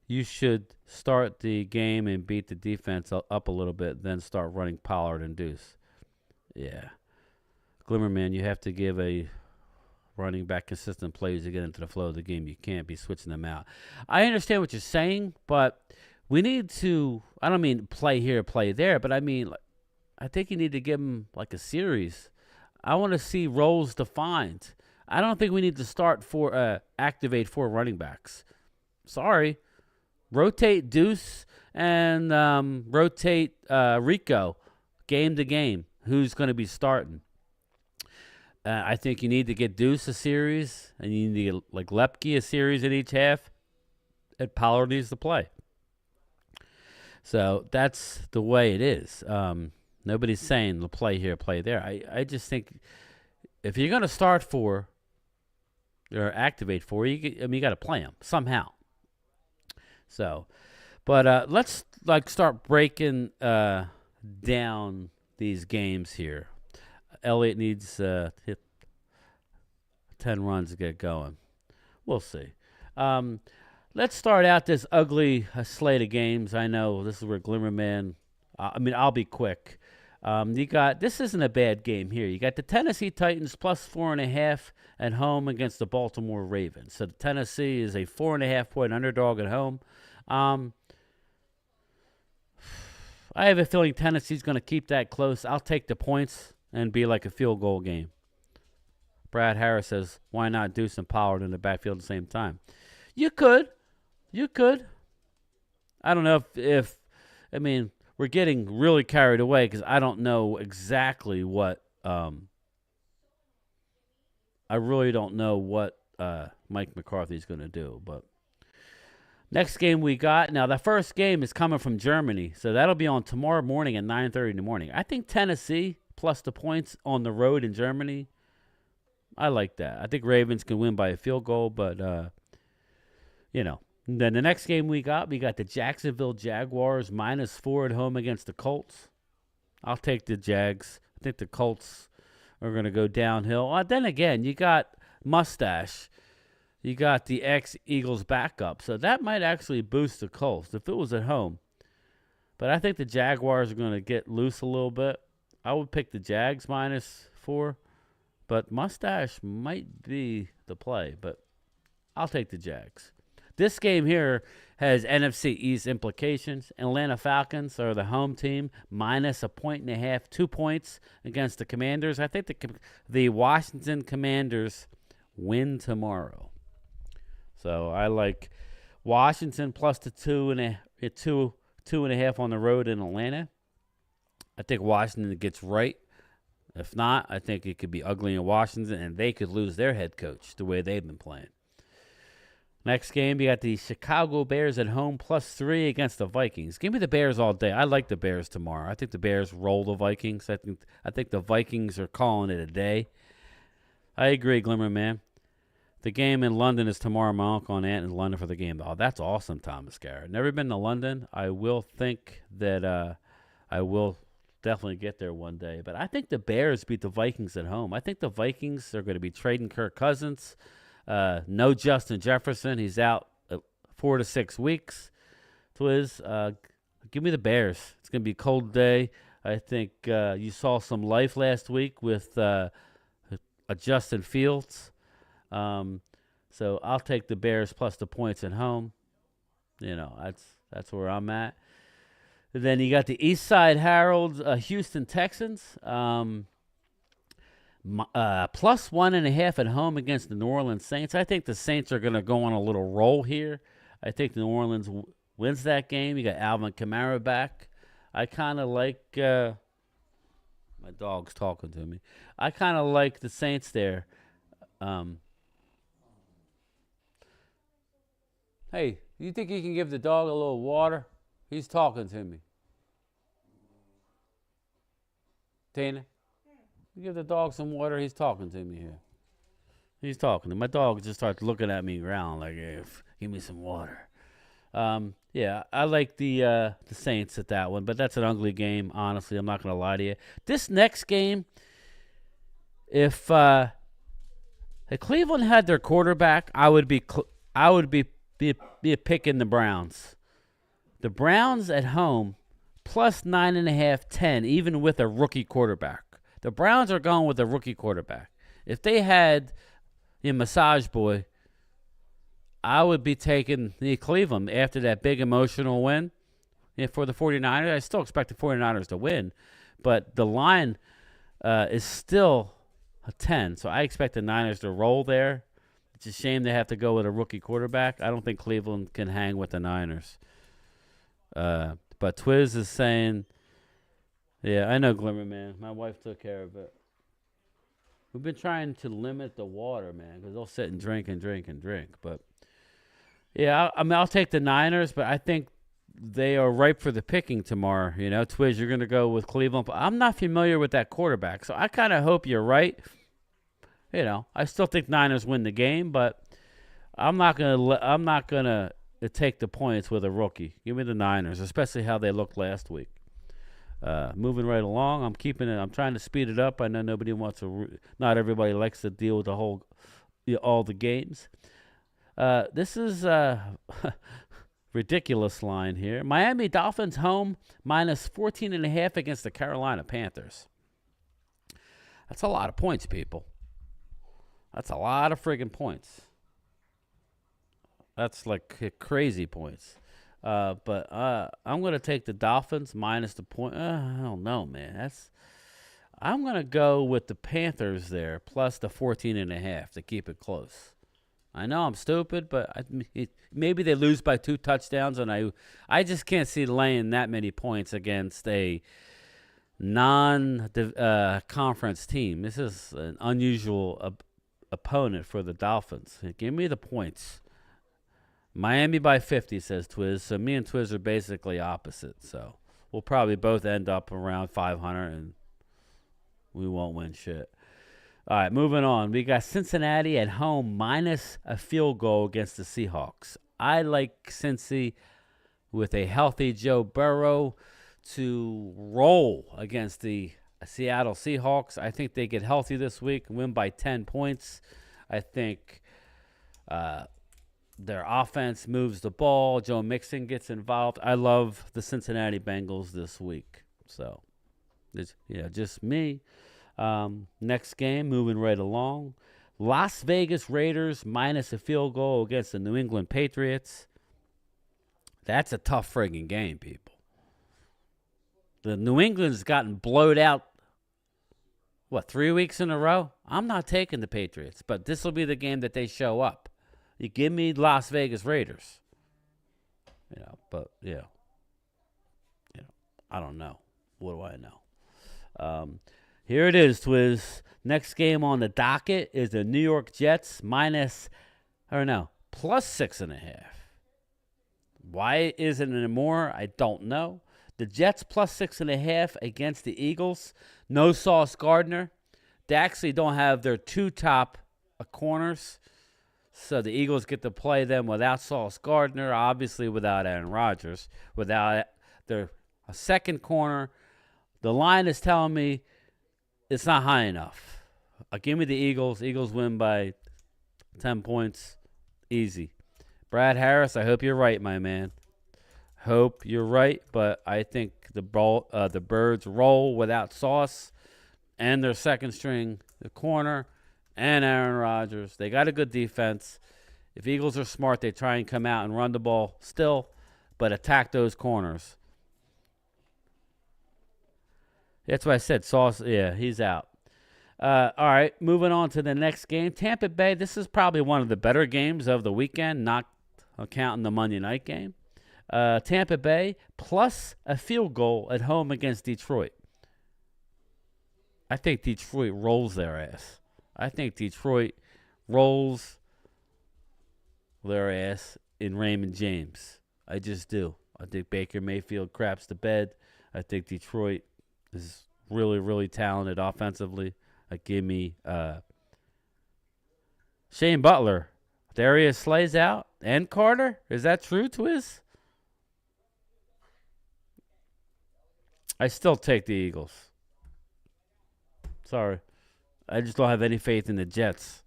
You should start the game and beat the defense up a little bit, then start running Pollard and Deuce. Yeah. Glimmerman, you have to give a running back consistent plays to get into the flow of the game. You can't be switching them out. I understand what you're saying, but we need to, I don't mean play here, play there, but I mean, I think you need to give them like a series. I want to see roles defined. I don't think we need to activate 4 running backs. Sorry. Rotate Deuce and rotate Rico game to game. Who's going to be starting? I think you need to get Deuce a series, and you need to get like Lepke a series in each half, and Pollard needs to play. So that's the way it is. Nobody's saying play here, play there. I just think if you're going to start 4 or activate 4, you got to play them somehow. So, but let's start breaking down these games here. Elliott needs to hit 10 runs to get going. We'll see. Let's start out this ugly slate of games. I know this is where Glimmerman. I'll be quick. This isn't a bad game here. You got the Tennessee Titans plus 4.5 at home against the Baltimore Ravens. So the Tennessee is a 4.5-point underdog at home. I have a feeling Tennessee's going to keep that close. I'll take the points and be like a field goal game. Brad Harris says, why not do some Pollard in the backfield at the same time? You could. I don't know if we're getting really carried away because I don't know exactly what I really don't know what Mike McCarthy's going to do. But next game we got, now the first game is coming from Germany, so that'll be on tomorrow morning at 9:30 in the morning. I think Tennessee plus the points on the road in Germany, I like that. I think Ravens can win by a field goal, but Then the next game we got the Jacksonville Jaguars -4 at home against the Colts. I'll take the Jags. I think the Colts are going to go downhill. Then again, you got Mustache. You got the ex-Eagles backup. So that might actually boost the Colts if it was at home. But I think the Jaguars are going to get loose a little bit. I would pick the Jags -4. But Mustache might be the play. But I'll take the Jags. This game here has NFC East implications. Atlanta Falcons are the home team, -1.5, 2 points against the Commanders. I think the Washington Commanders win tomorrow. So I like Washington plus the 2.5 on the road in Atlanta. I think Washington gets right. If not, I think it could be ugly in Washington, and they could lose their head coach the way they've been playing. Next game, you got the Chicago Bears at home +3 against the Vikings. Give me the Bears all day. I like the Bears tomorrow. I think the Bears roll the Vikings. I think the Vikings are calling it a day. I agree, Glimmer Man. The game in London is tomorrow. My uncle and aunt in London for the game. Oh, that's awesome, Thomas Garrett. Never been to London. I will think that I will definitely get there one day. But I think the Bears beat the Vikings at home. I think the Vikings are going to be trading Kirk Cousins. No Justin Jefferson. He's out 4 to 6 weeks. Twiz, give me the Bears. It's going to be a cold day. I think you saw some life last week with Justin Fields. So I'll take the Bears plus the points at home. That's where I'm at. And then you got the East Side Herald, Houston Texans. Plus 1.5 at home against the New Orleans Saints. I think the Saints are going to go on a little roll here. I think the New Orleans wins that game. You got Alvin Kamara back. I kind of like my dog's talking to me. I kind of like the Saints there. Hey, you think you can give the dog a little water? He's talking to me. Tina, you give the dog some water. He's talking to me here. He's talking to me. My dog just starts looking at me around like, hey, give me some water. Yeah, I like the Saints at that one, but that's an ugly game. Honestly, I'm not gonna lie to you. This next game, if Cleveland had their quarterback, I would be picking the Browns. The Browns at home plus 9.5, 10, even with a rookie quarterback. The Browns are going with a rookie quarterback. If they had a massage boy, I would be taking the Cleveland after that big emotional win for the 49ers. I still expect the 49ers to win, but the line is still a 10, so I expect the Niners to roll there. It's a shame they have to go with a rookie quarterback. I don't think Cleveland can hang with the Niners. But Twiz is saying, yeah, I know, Glimmer, man. My wife took care of it. We've been trying to limit the water, man, because they'll sit and drink and drink and drink. But, yeah, I'll take the Niners, but I think they are ripe for the picking tomorrow. You know, Twiz, you're going to go with Cleveland. But I'm not familiar with that quarterback, so I kind of hope you're right. You know, I still think Niners win the game, but I'm not gonna take the points with a rookie. Give me the Niners, especially how they looked last week. Moving right along, I'm keeping it. I'm trying to speed it up. I know nobody wants to. Not everybody likes to deal with all the games. This is a ridiculous line here. Miami Dolphins home minus 14.5 against the Carolina Panthers. That's a lot of points, people. That's a lot of friggin' points. That's like crazy points. But I'm going to take the Dolphins minus the point. I don't know, man. I'm going to go with the Panthers there plus the 14.5 to keep it close. I know I'm stupid, but maybe they lose by 2 touchdowns, and I just can't see laying that many points against a non-conference team. This is an unusual opponent for the Dolphins. Give me the points. Miami by 50, says Twiz. So me and Twiz are basically opposite. So we'll probably both end up around 500, and we won't win shit. All right, moving on. We got Cincinnati at home minus a field goal against the Seahawks. I like Cincy with a healthy Joe Burrow to roll against the Seattle Seahawks. I think they get healthy this week, win by 10 points. I think their offense moves the ball. Joe Mixon gets involved. I love the Cincinnati Bengals this week. So, just me. Next game, moving right along. Las Vegas Raiders minus a field goal against the New England Patriots. That's a tough friggin' game, people. The New England's gotten blowed out, 3 weeks in a row? I'm not taking the Patriots, but this will be the game that they show up. You give me Las Vegas Raiders. I don't know. What do I know? Here it is, Twiz. Next game on the docket is the New York Jets plus 6.5. Why isn't it more? I don't know. The Jets plus 6.5 against the Eagles. No Sauce Gardner. They actually don't have their 2 top corners. So the Eagles get to play them without Sauce Gardner, obviously without Aaron Rodgers, without their second corner. The line is telling me it's not high enough. Give me the Eagles. Eagles win by 10 points. Easy. Brad Harris, I hope you're right, my man. Hope you're right, but I think the Birds roll without Sauce and their second string, the corner, and Aaron Rodgers. They got a good defense. If Eagles are smart, they try and come out and run the ball still, but attack those corners. That's what I said. Sauce, yeah, he's out. All right, moving on to the next game. Tampa Bay, this is probably one of the better games of the weekend, not counting the Monday night game. Tampa Bay plus a field goal at home against Detroit. I think Detroit rolls their ass. I think Detroit rolls their ass in Raymond James. I just do. I think Baker Mayfield craps the bed. I think Detroit is really, really talented offensively. Give me Shane Butler. Darius Slay's out. And Carter? Is that true, Twiz? I still take the Eagles. Sorry. I just don't have any faith in the Jets.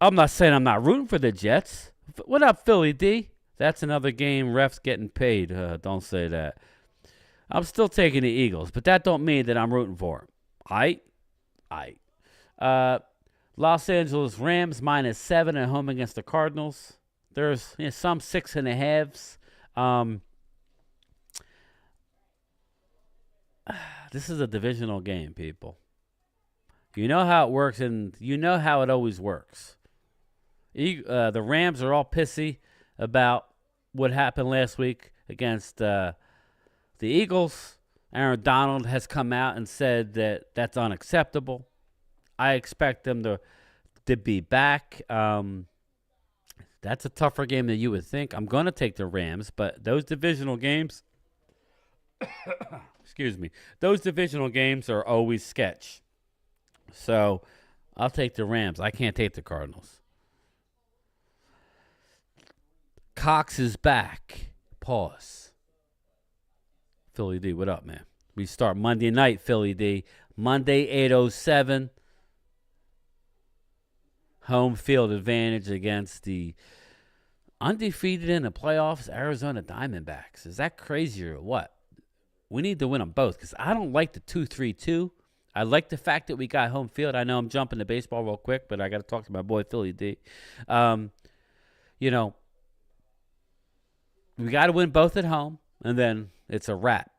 I'm not saying I'm not rooting for the Jets. What up, Philly D? That's another game. Refs getting paid. Don't say that. I'm still taking the Eagles, but that don't mean that I'm rooting for them. Los Angeles Rams -7 at home against the Cardinals. There's some 6.5s. This is a divisional game, people. You know how it works, and you know how it always works. The Rams are all pissy about what happened last week against the Eagles. Aaron Donald has come out and said that that's unacceptable. I expect them to be back. That's a tougher game than you would think. I'm going to take the Rams, but those divisional games, excuse me, those divisional games are always sketch. So I'll take the Rams. I can't take the Cardinals. Cox is back. Pause. Philly D, what up, man? We start Monday night, Philly D. Monday, 8:07. Home field advantage against the undefeated in the playoffs Arizona Diamondbacks. Is that crazy or what? We need to win them both because I don't like the 2-3-2. I like the fact that we got home field. I know I'm jumping to baseball real quick, but I got to talk to my boy Philly D. We got to win both at home, and then it's a wrap.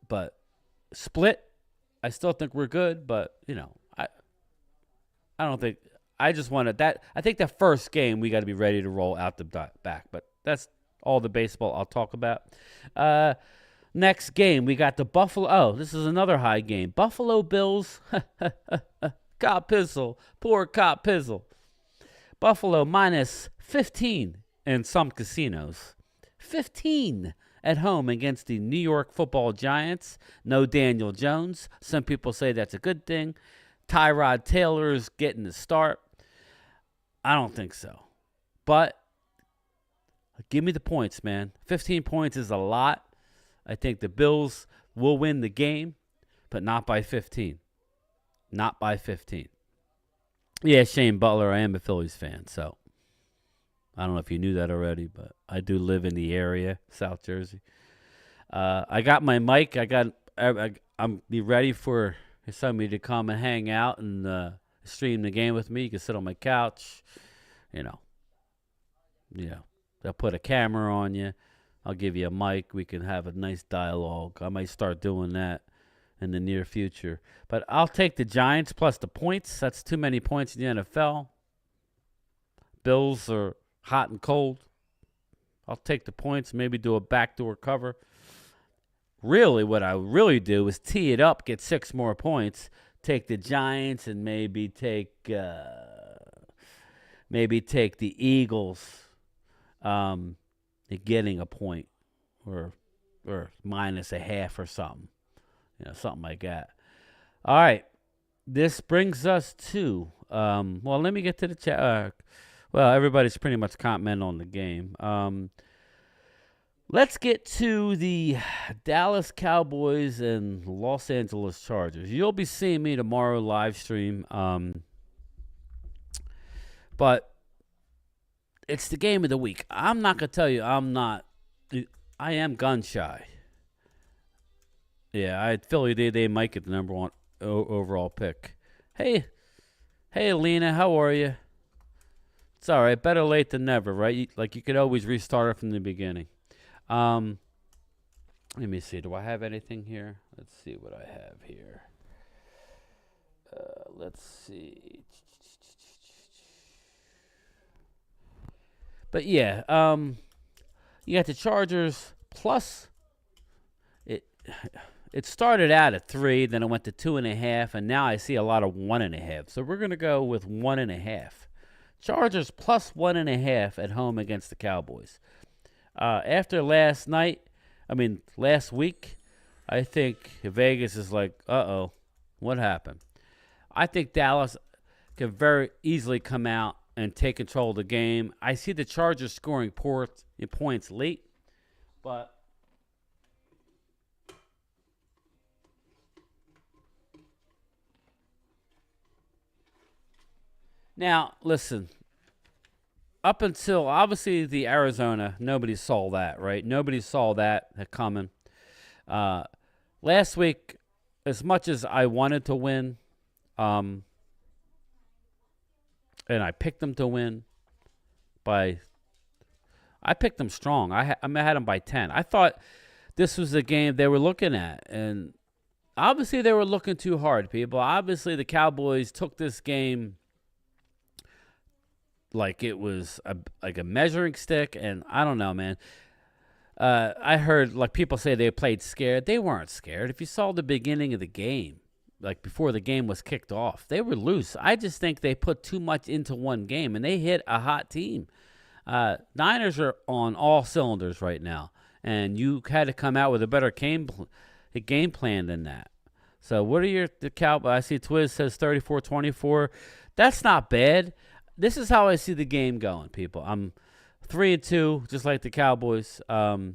But split, I still think we're good, but, I don't think – I just wanted that. I think the first game we got to be ready to roll out the back, but that's all the baseball I'll talk about. Next game, we got the Buffalo – oh, this is another high game. Buffalo Bills – Cop Pizzle. Poor Cop Pizzle. Buffalo -15 in some casinos. 15 at home against the New York Football Giants. No Daniel Jones. Some people say that's a good thing. Tyrod Taylor's getting the start. I don't think so. But give me the points, man. 15 points is a lot. I think the Bills will win the game, but not by 15. Not by 15. Yeah, Shane Butler, I am a Phillies fan, so I don't know if you knew that already, but I do live in the area, South Jersey. I got my mic. I'm be ready for somebody to come and hang out and stream the game with me. You can sit on my couch. They'll put a camera on you. I'll give you a mic. We can have a nice dialogue. I might start doing that in the near future. But I'll take the Giants plus the points. That's too many points in the NFL. Bills are hot and cold. I'll take the points, maybe do a backdoor cover. Really, what I really do is tee it up, get 6 more points, take the Giants, and maybe take the Eagles getting a point or -0.5 or something. Something like that. All right. This brings us to, let me get to the chat. Everybody's pretty much commenting on the game. Let's get to the Dallas Cowboys and Los Angeles Chargers. You'll be seeing me tomorrow live stream. But it's the game of the week. I'm not going to tell you I am gun shy. Yeah, Philly, they might get the number 1 overall pick. Hey, Alina, how are you? It's all right. Better late than never, right? You could always restart it from the beginning. Let me see. Do I have anything here? Let's see what I have here. let's see. But yeah, you got the Chargers plus. It started out at 3, then it went to 2.5, and now I see a lot of 1.5. So we're gonna go with 1.5. Chargers plus 1.5 at home against the Cowboys. After last week, I think Vegas is like, uh-oh, what happened? I think Dallas could very easily come out and take control of the game. I see the Chargers scoring points late, but now, listen, up until obviously the Arizona, nobody saw that, right? Nobody saw that coming. Last week, as much as I wanted to win, and I picked them to win I picked them strong. I had them by 10. I thought this was the game they were looking at, and obviously they were looking too hard, people. Obviously the Cowboys took this game like it was like a measuring stick, and I don't know, man. I heard like people say they played scared. They weren't scared. If you saw the beginning of the game, like before the game was kicked off, they were loose. I just think they put too much into one game, and they hit a hot team. Niners are on all cylinders right now, and you had to come out with a better game plan than that. So what are the Cowboys? I see Twiz says 34-24. That's not bad. This is how I see the game going, people. I'm 3-2, just like the Cowboys. Now,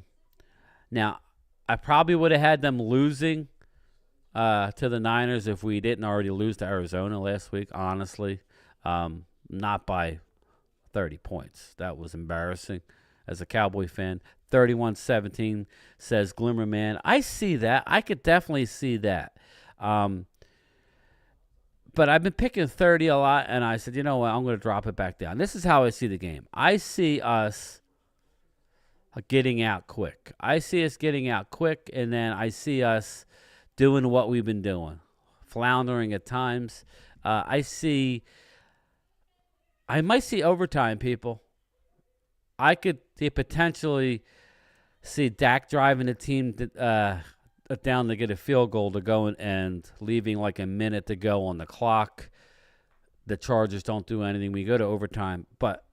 I probably would have had them losing to the Niners if we didn't already lose to Arizona last week, honestly. Not by 30 points. That was embarrassing as a Cowboy fan. 31-17 says Glimmerman. I see that. I could definitely see that. But I've been picking 30 a lot, and I said, you know what, I'm going to drop it back down. This is how I see the game. I see us getting out quick. And then I see us doing what we've been doing, floundering at times. I might see overtime, people. I could potentially see Dak driving the team down to get a field goal to go and leaving like a minute to go on the clock. The Chargers don't do anything. We go to overtime. But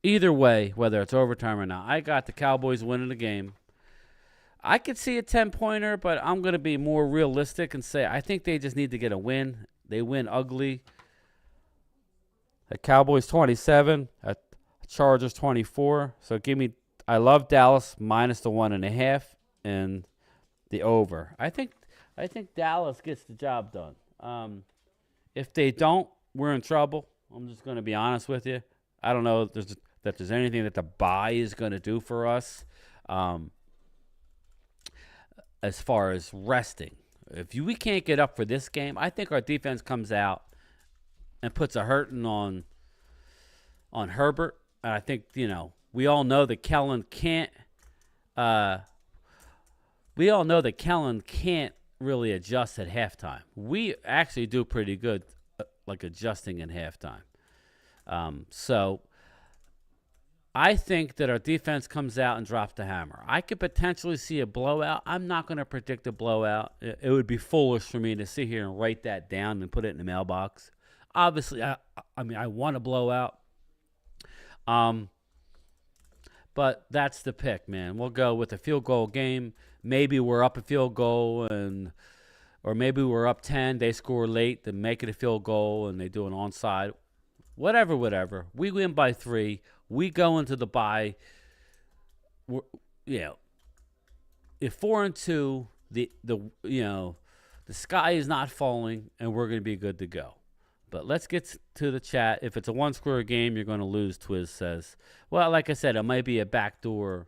either way, whether it's overtime or not, I got the Cowboys winning the game. I could see a 10-pointer, but I'm going to be more realistic and say I think they just need to get a win. They win ugly. The Cowboys 27, Chargers 24. So I love Dallas minus the 1.5 and the over. I think Dallas gets the job done. If they don't, we're in trouble. I'm just going to be honest with you. I don't know that there's anything that the bye is going to do for us as far as resting. If we can't get up for this game, I think our defense comes out and puts a hurting on Herbert. And I think, we all know that Kellen can't really adjust at halftime. We actually do pretty good, like adjusting in halftime. So I think that our defense comes out and drops the hammer. I could potentially see a blowout. I'm not going to predict a blowout. It would be foolish for me to sit here and write that down and put it in the mailbox. Obviously, I want a blowout. But that's the pick, man. We'll go with a field goal game. Maybe we're up a field goal, or maybe we're up 10. They score late, they make it a field goal, and they do an onside. Whatever. We win by 3. We go into the bye. If 4-2, the sky is not falling, and we're going to be good to go. But let's get to the chat. If it's a one-score game, you're going to lose, Twiz says. Well, like I said, it might be a backdoor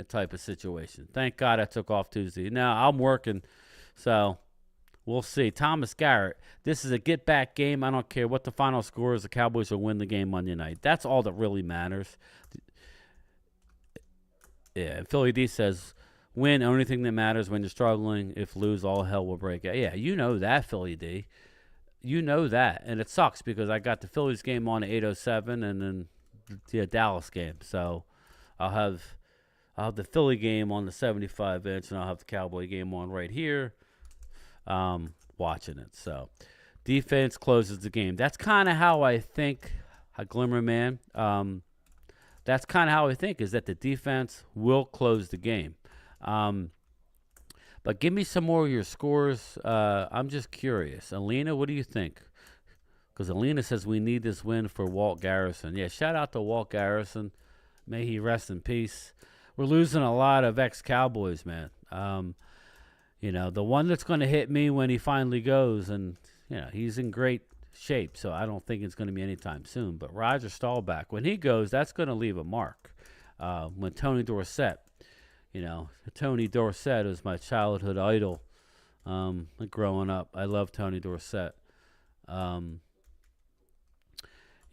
type of situation. Thank God I took off Tuesday. Now, I'm working, so we'll see. Thomas Garrett, this is a get-back game. I don't care what the final score is. The Cowboys will win the game Monday night. That's all that really matters. Yeah, Philly D says, win, only thing that matters when you're struggling. If lose, all hell will break out. Yeah, you know that, Philly D. You know that, and it sucks because I got the Phillies game on at 8:07, and then the Dallas game. So I'll have the Philly game on the 75 inch, and I'll have the Cowboy game on right here, watching it. So defense closes the game. That's kind of how I think, a Glimmer Man. That's kind of how I think, is that the defense will close the game. But give me some more of your scores. I'm just curious. Alina, what do you think? Because Alina says we need this win for Walt Garrison. Yeah, shout out to Walt Garrison. May he rest in peace. We're losing a lot of ex-Cowboys, man. The one that's going to hit me when he finally goes, and he's in great shape, so I don't think it's going to be anytime soon. But Roger Staubach, when he goes, that's going to leave a mark. When Tony Dorsett, Tony Dorsett is my childhood idol. Growing up, I love Tony Dorsett. I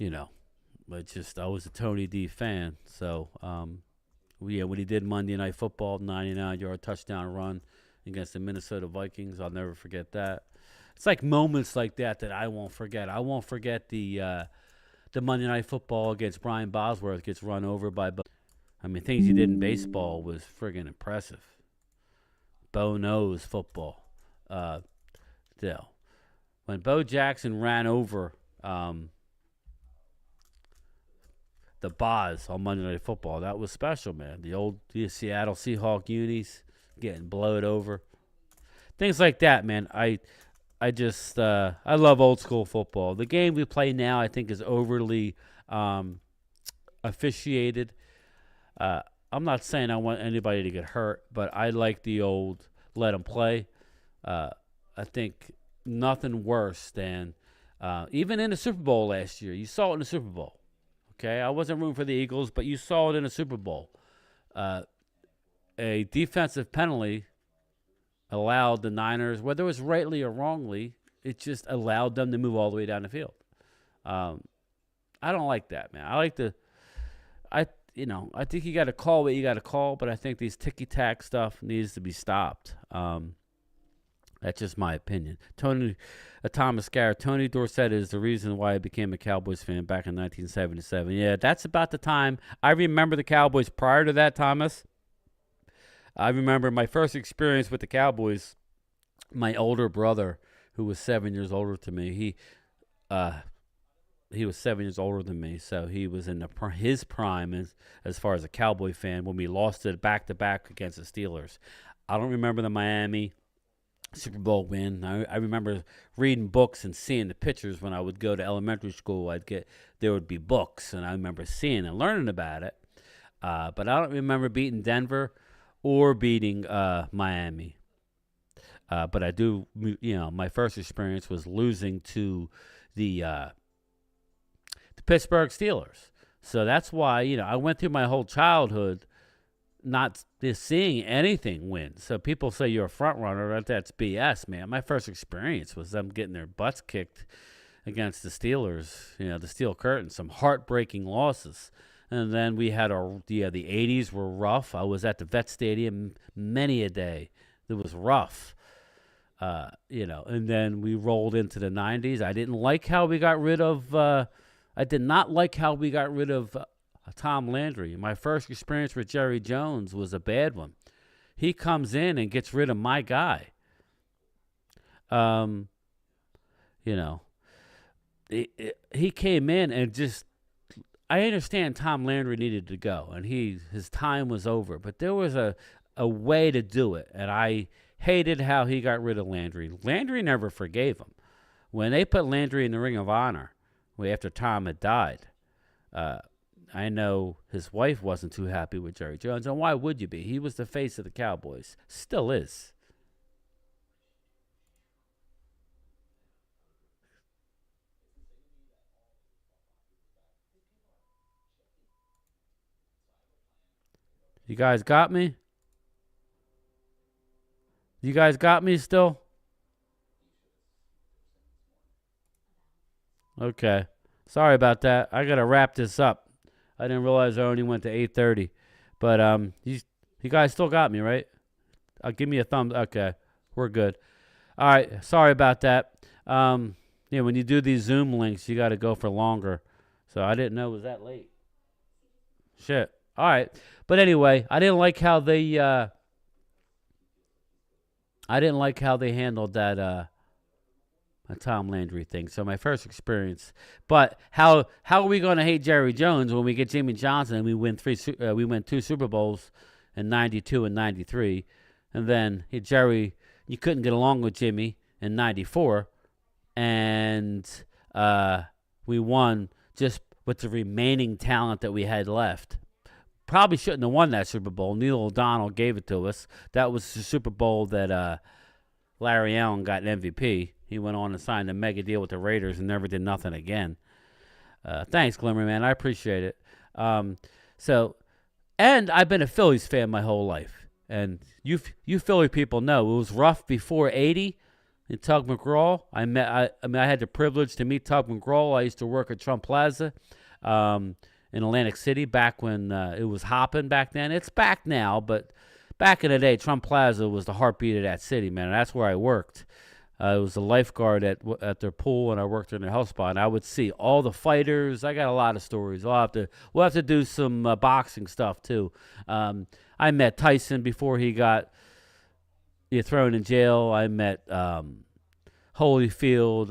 was a Tony D fan. So, when he did Monday Night Football, 99-yard touchdown run against the Minnesota Vikings, I'll never forget that. It's like moments like that I won't forget. I won't forget the Monday Night Football against Brian Bosworth gets run over by. Things he did in baseball was friggin' impressive. Bo knows football. When Bo Jackson ran over the Boz on Monday Night Football, that was special, man. The Seattle Seahawk unis getting blowed over. Things like that, man. I love old school football. The game we play now, I think, is overly officiated. I'm not saying I want anybody to get hurt, but I like the old let them play. I think nothing worse than even in the Super Bowl last year. You saw it in the Super Bowl. Okay, I wasn't rooting for the Eagles, but you saw it in the Super Bowl. A defensive penalty allowed the Niners, whether it was rightly or wrongly, it just allowed them to move all the way down the field. I don't like that, man. I think you got to call what you got to call, but I think these ticky-tack stuff needs to be stopped. That's just my opinion. Thomas Garrett, Tony Dorsett is the reason why I became a Cowboys fan back in 1977. Yeah, that's about the time. I remember the Cowboys prior to that, Thomas. I remember my first experience with the Cowboys. My older brother, who was 7 years older than me, he was 7 years older than me, so he was in his prime as far as a Cowboy fan when we lost it back-to-back against the Steelers. I don't remember the Miami Super Bowl win. I remember reading books and seeing the pictures when I would go to elementary school. There would be books, and I remember seeing and learning about it. But I don't remember beating Denver or beating Miami. But I do, my first experience was losing to the Pittsburgh Steelers. So that's why, I went through my whole childhood not seeing anything win. So people say you're a front runner. That's BS, man. My first experience was them getting their butts kicked against the Steelers, the Steel Curtain, some heartbreaking losses. And then we had the 80s were rough. I was at the Vet Stadium many a day. It was rough. And then we rolled into the 90s. I didn't like how we got rid of I did not like how we got rid of Tom Landry. My first experience with Jerry Jones was a bad one. He comes in and gets rid of my guy. He came in and just, I understand Tom Landry needed to go and his time was over, but there was a way to do it, and I hated how he got rid of Landry. Landry never forgave him. When they put Landry in the Ring of Honor after Tom had died, I know his wife wasn't too happy with Jerry Jones, and why would you be? He was the face of the Cowboys. Still is. You guys got me? You guys got me still? Okay. Sorry about that. I got to wrap this up. I didn't realize I only went to 8:30. But you guys still got me, right? Give me a thumbs. Okay. We're good. All right. Sorry about that. Yeah, when you do these Zoom links, you got to go for longer. So I didn't know it was that late. Shit. All right. But anyway, I didn't like how they handled that Tom Landry thing. So my first experience. But how are we going to hate Jerry Jones when we get Jimmy Johnson and we win two Super Bowls in 92 and 93, and then Jerry, you couldn't get along with Jimmy in 94, and we won just with the remaining talent that we had left. Probably shouldn't have won that Super Bowl. Neil O'Donnell gave it to us. That was the Super Bowl that Larry Allen got an MVP. He went on and signed a mega deal with the Raiders and never did nothing again. Thanks, Glimmer, man. I appreciate it. And I've been a Phillies fan my whole life. And you Philly people know it was rough before 80 in Tug McGraw. I had the privilege to meet Tug McGraw. I used to work at Trump Plaza in Atlantic City back when it was hopping back then. It's back now, but back in the day, Trump Plaza was the heartbeat of that city, man. And that's where I worked. I was a lifeguard at their pool, and I worked in their health spa. And I would see all the fighters. I got a lot of stories. We'll have to do some boxing stuff too. I met Tyson before he got thrown in jail. I met Holyfield.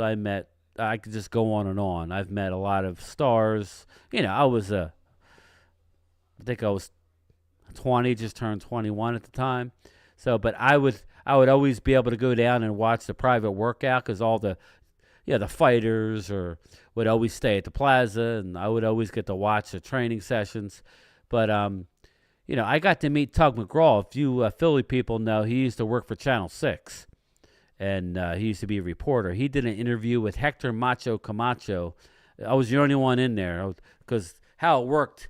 I could just go on and on. I've met a lot of stars. I think I was 20, just turned 21 at the time. So, but I would always be able to go down and watch the private workout because all the fighters would always stay at the plaza, and I would always get to watch the training sessions. But I got to meet Tug McGraw. If you Philly people know, he used to work for Channel 6, and he used to be a reporter. He did an interview with Hector Macho Camacho. I was the only one in there because how it worked,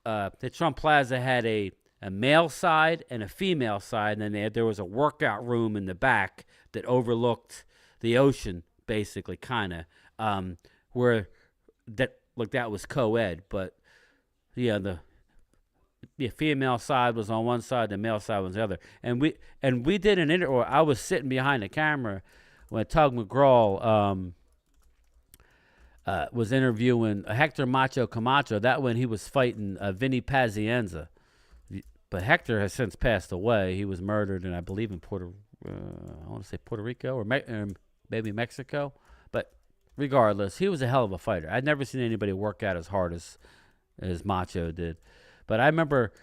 the Trump Plaza had a male side and a female side, and then there was a workout room in the back that overlooked the ocean, basically, kind of, where that was co-ed, but the female side was on one side, the male side was the other, and we did an interview. I was sitting behind the camera when Tug McGraw was interviewing Hector Macho Camacho. That when he was fighting Vinny Pazienza. But Hector has since passed away. He was murdered, and I believe in Puerto Rico or maybe Mexico. But regardless, he was a hell of a fighter. I'd never seen anybody work out as hard as Macho did. But I remember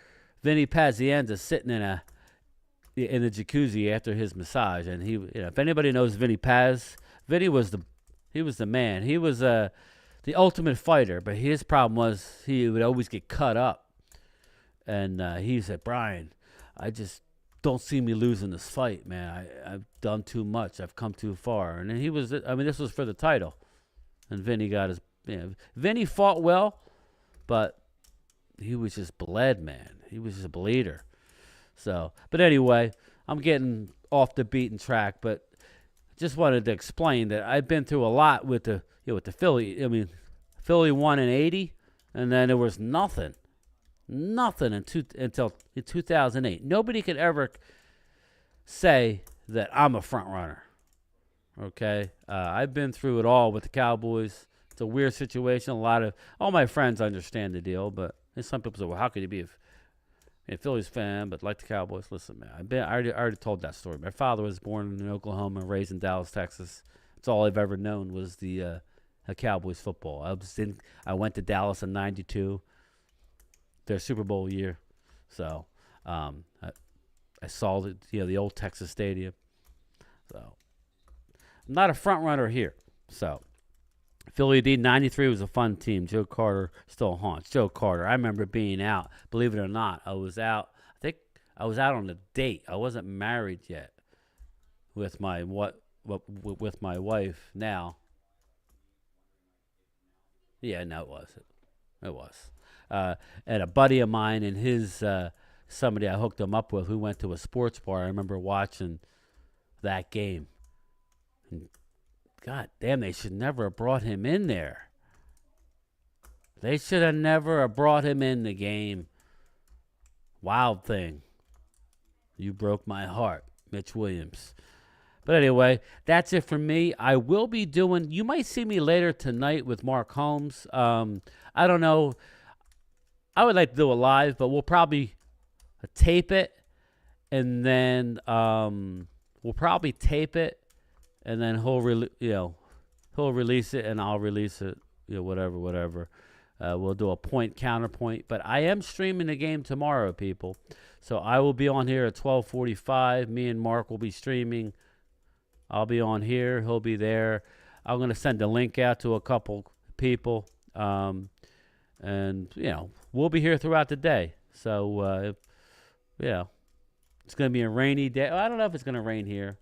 Vinny Pazienza sitting in the jacuzzi after his massage, and he, if anybody knows Vinny Paz, Vinny was the man. He was the ultimate fighter, but his problem was he would always get cut up. And he said, Brian, I just don't see me losing this fight, man. I've done too much. I've come too far. And then this was for the title. And Vinny got his, Vinny fought well, but he was just bled, man. He was just a bleeder. So, but anyway, I'm getting off the beaten track, but just wanted to explain that I've been through a lot with the Philly. Philly won in 80, and then there was nothing until 2008. Nobody could ever say that I'm a front runner. Okay, I've been through it all with the Cowboys. It's a weird situation. All my friends understand the deal, but some people say, "Well, how could you be a Phillies fan but like the Cowboys?" Listen, man, I already told that story. My father was born in Oklahoma and raised in Dallas, Texas. That's all I've ever known was the Cowboys football. I went to Dallas in '92. Their Super Bowl year, so I saw the old Texas Stadium. So I'm not a front runner here. So Philly D '93 was a fun team. Joe Carter still haunts. Joe Carter. I remember being out. Believe it or not, I was out. I think I was out on a date. I wasn't married yet with my with my wife now. Yeah, no, it was. It was. And a buddy of mine and his somebody I hooked him up with who went to a sports bar. I remember watching that game. And God damn, they should never have brought him in there. They should have never have brought him in the game. Wild thing. You broke my heart, Mitch Williams. But anyway, that's it for me. I will be doing. You might see me later tonight with Mark Holmes. I don't know. I would like to do it live, but we'll probably tape it, and then we'll probably tape it, and then he'll release it, and I'll release it. Whatever. We'll do a point counterpoint. But I am streaming the game tomorrow, people. So I will be on here at 12:45. Me and Mark will be streaming. I'll be on here. He'll be there. I'm going to send a link out to a couple people. And, we'll be here throughout the day. So, it's going to be a rainy day. I don't know if it's going to rain here.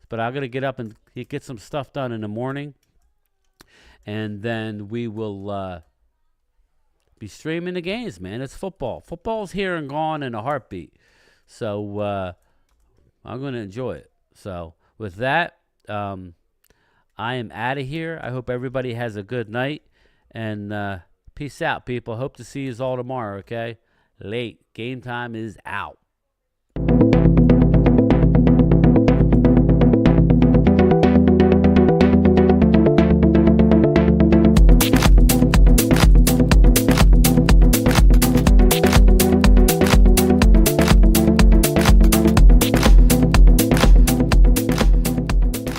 But I'm going to get up and get some stuff done in the morning. And then we will be streaming the games, man. It's football. Football's here and gone in a heartbeat. So I'm going to enjoy it. So with that, I am out of here. I hope everybody has a good night. And peace out, people. Hope to see you all tomorrow, okay? Late. Game time is out.